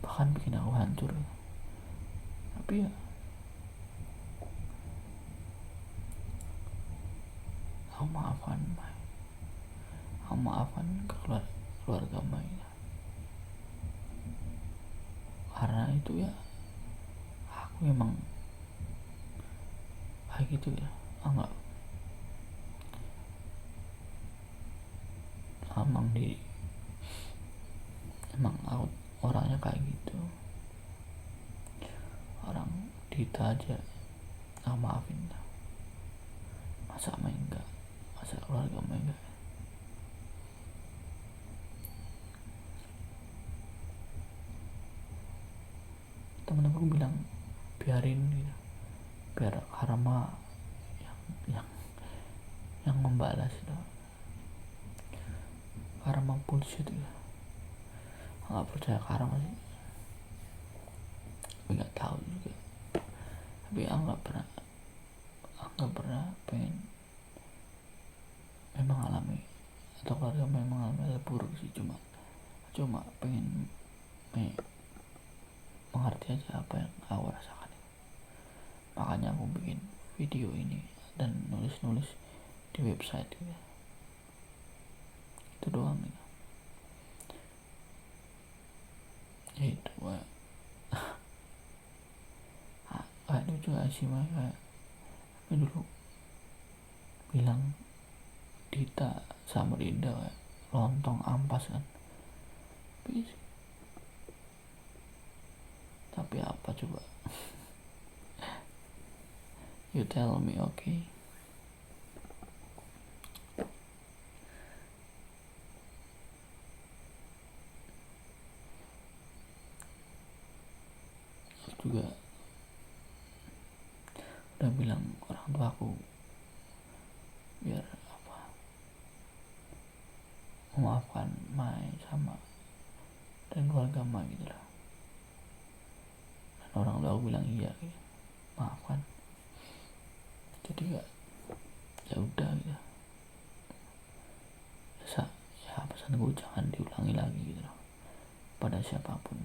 Bahkan bikin aku hancur gitu. Tapi ya aku maafkan ke keluarga Mai, karena itu ya aku emang kayak gitu ya. Enggak, emang aku orangnya kayak gitu. Orang Dita aja aku maafin, masa Mai enggak, masa keluarga Mai enggak. Temen-temen bilang biarin gitu, biar karma yang yang membalas itu. Karma bullshit gitu. Nggak percaya karma sih, tapi nggak tahu juga. Tapi aku nggak pernah pengen memang alami atau keluarga memang alami hal buruk sih. Cuma pengen mengerti aja apa yang aku rasakan. Makanya aku bikin video ini dan nulis di website gitu. Itu doang gitu. Ya itu kayak lucu gak sih Mai, kayak dulu bilang Dita sama Dinda kayak lontong ampas kan. Tapi apa coba? You tell me, okay? Aku juga udah bilang orang tua aku biar memaafkan Mai sama dan keluarga Mai gitu lah. Dan orang tua aku bilang iya gitu, maafkan. Jadi ya udah gitu. Ya pesan gue jangan diulangi lagi gitu loh, pada siapapun.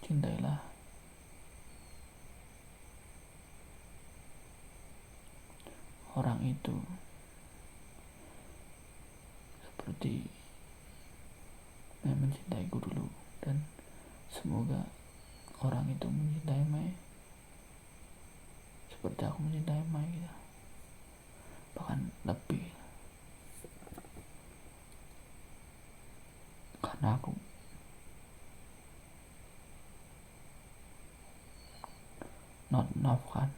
Cintailah orang itu seperti yang mencintaiku dulu, dan semoga orang itu mencintai Mai seperti aku mencintai Mai gitu. Bahkan lebih, karena aku not enough kan.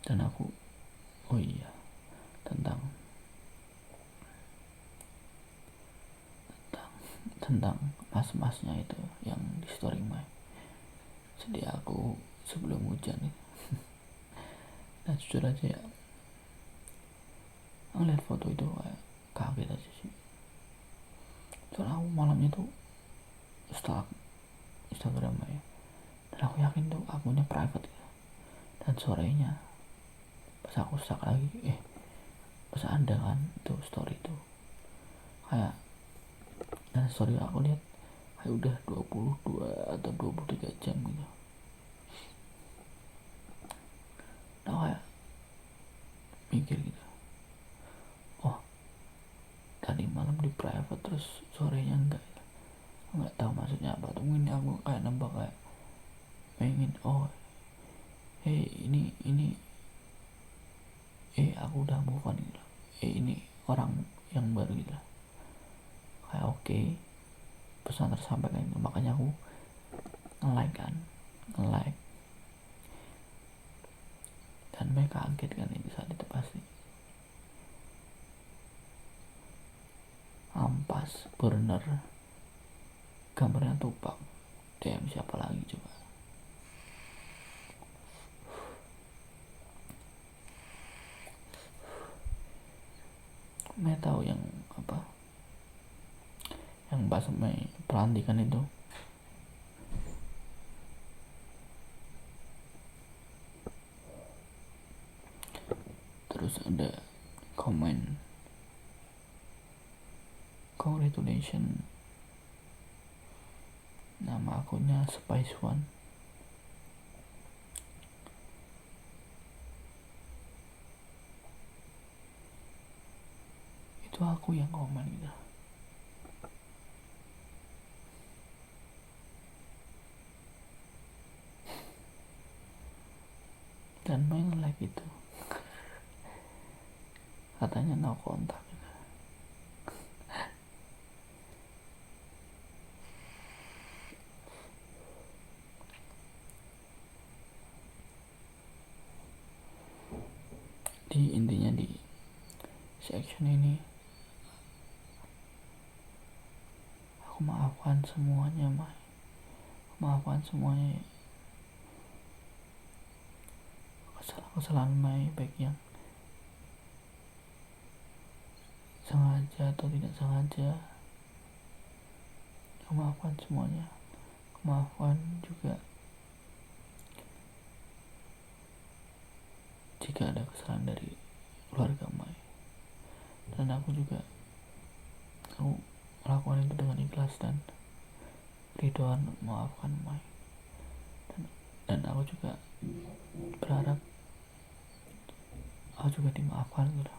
Dan aku, oh iya, tentang mas-masnya itu yang di story Mai. Jadi aku sebelum hujan nih, nah jujur aja ya, ngeliat foto itu kayak kaget aja sih. Soalnya aku malamnya tuh stalk Instagram Mai, dan aku yakin tuh akunnya private gitu. Dan sorenya pas aku stalk lagi, pas ada kan itu story itu kayak, dan story aku lihat kayak udah 22 atau 23 jam gitu. Nah kayak mikir gitu, oh tadi malam di private terus sorenya enggak ya. Nggak tahu maksudnya apa tuh. Mungkin aku kayak nembak kayak pengen, oh hey ini aku udah move on gitu, ini orang yang baru gitu, kayak oke, pesan tersampaikan itu. Makanya aku nge-like dan mereka kaget kan itu saat itu pasti ampas burner, gambarnya Tupac. DM siapa lagi coba? Mereka tahu yang apa, yang pas pelantikan itu. Terus ada komen congratulations, nama akunnya Spice One. Itu aku yang komen gitu. Dan main like itu katanya no kontak gitu. Intinya di section ini aku maafkan semuanya, maafkan semuanya, kesalahan Mai, baik yang sengaja atau tidak sengaja. Aku maafkan semuanya, maafkan juga jika ada kesalahan dari keluarga Mai. Dan aku melakukan itu dengan ikhlas dan ridhoan, maafkan Mai. Dan aku juga berharap aku juga dimaafkan gitu,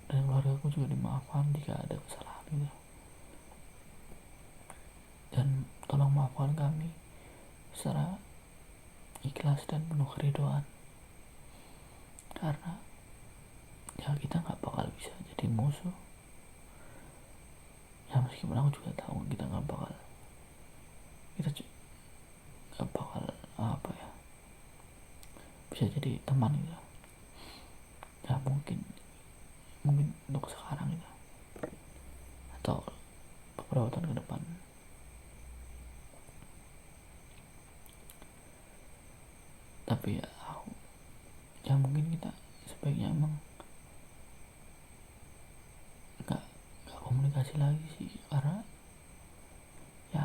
dan keluarga aku juga dimaafkan jika ada kesalahan gitu. Dan tolong maafkan kami secara ikhlas dan penuh keridoan, karena ya kita nggak bakal bisa jadi musuh ya, meskipun aku juga tahu kita nggak bakal apa ya, bisa jadi teman gitu ya, mungkin untuk sekarang gitu atau beberapa tahun ke depan. Tapi ya mungkin kita sebaiknya emang nggak komunikasi lagi sih, karena ya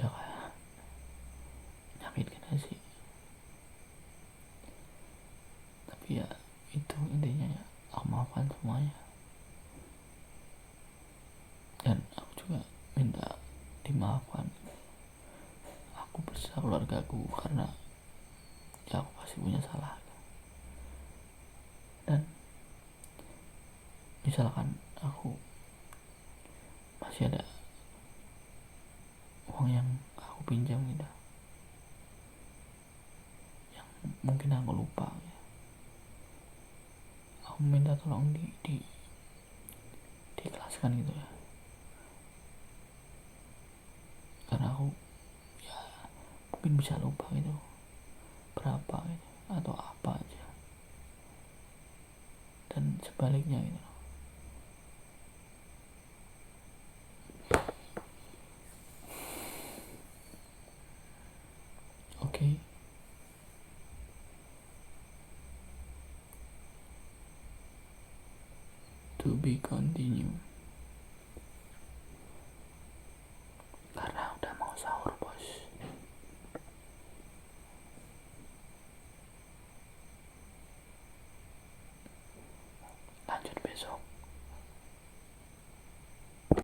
kayak nyakitkan aja sih. Tapi ya itu intinya ya, aku maafkan semuanya, dan aku juga minta dimaafkan aku bersama keluargaku, karena ya aku pasti punya salah. Dan misalkan aku masih ada uang yang aku pinjam gitu, yang mungkin aku lupa ya, aku minta tolong diikhlaskan gitu ya, karena aku ya mungkin bisa lupa gitu berapa gitu atau apa aja, dan sebaliknya gitu. Oke. To be continued.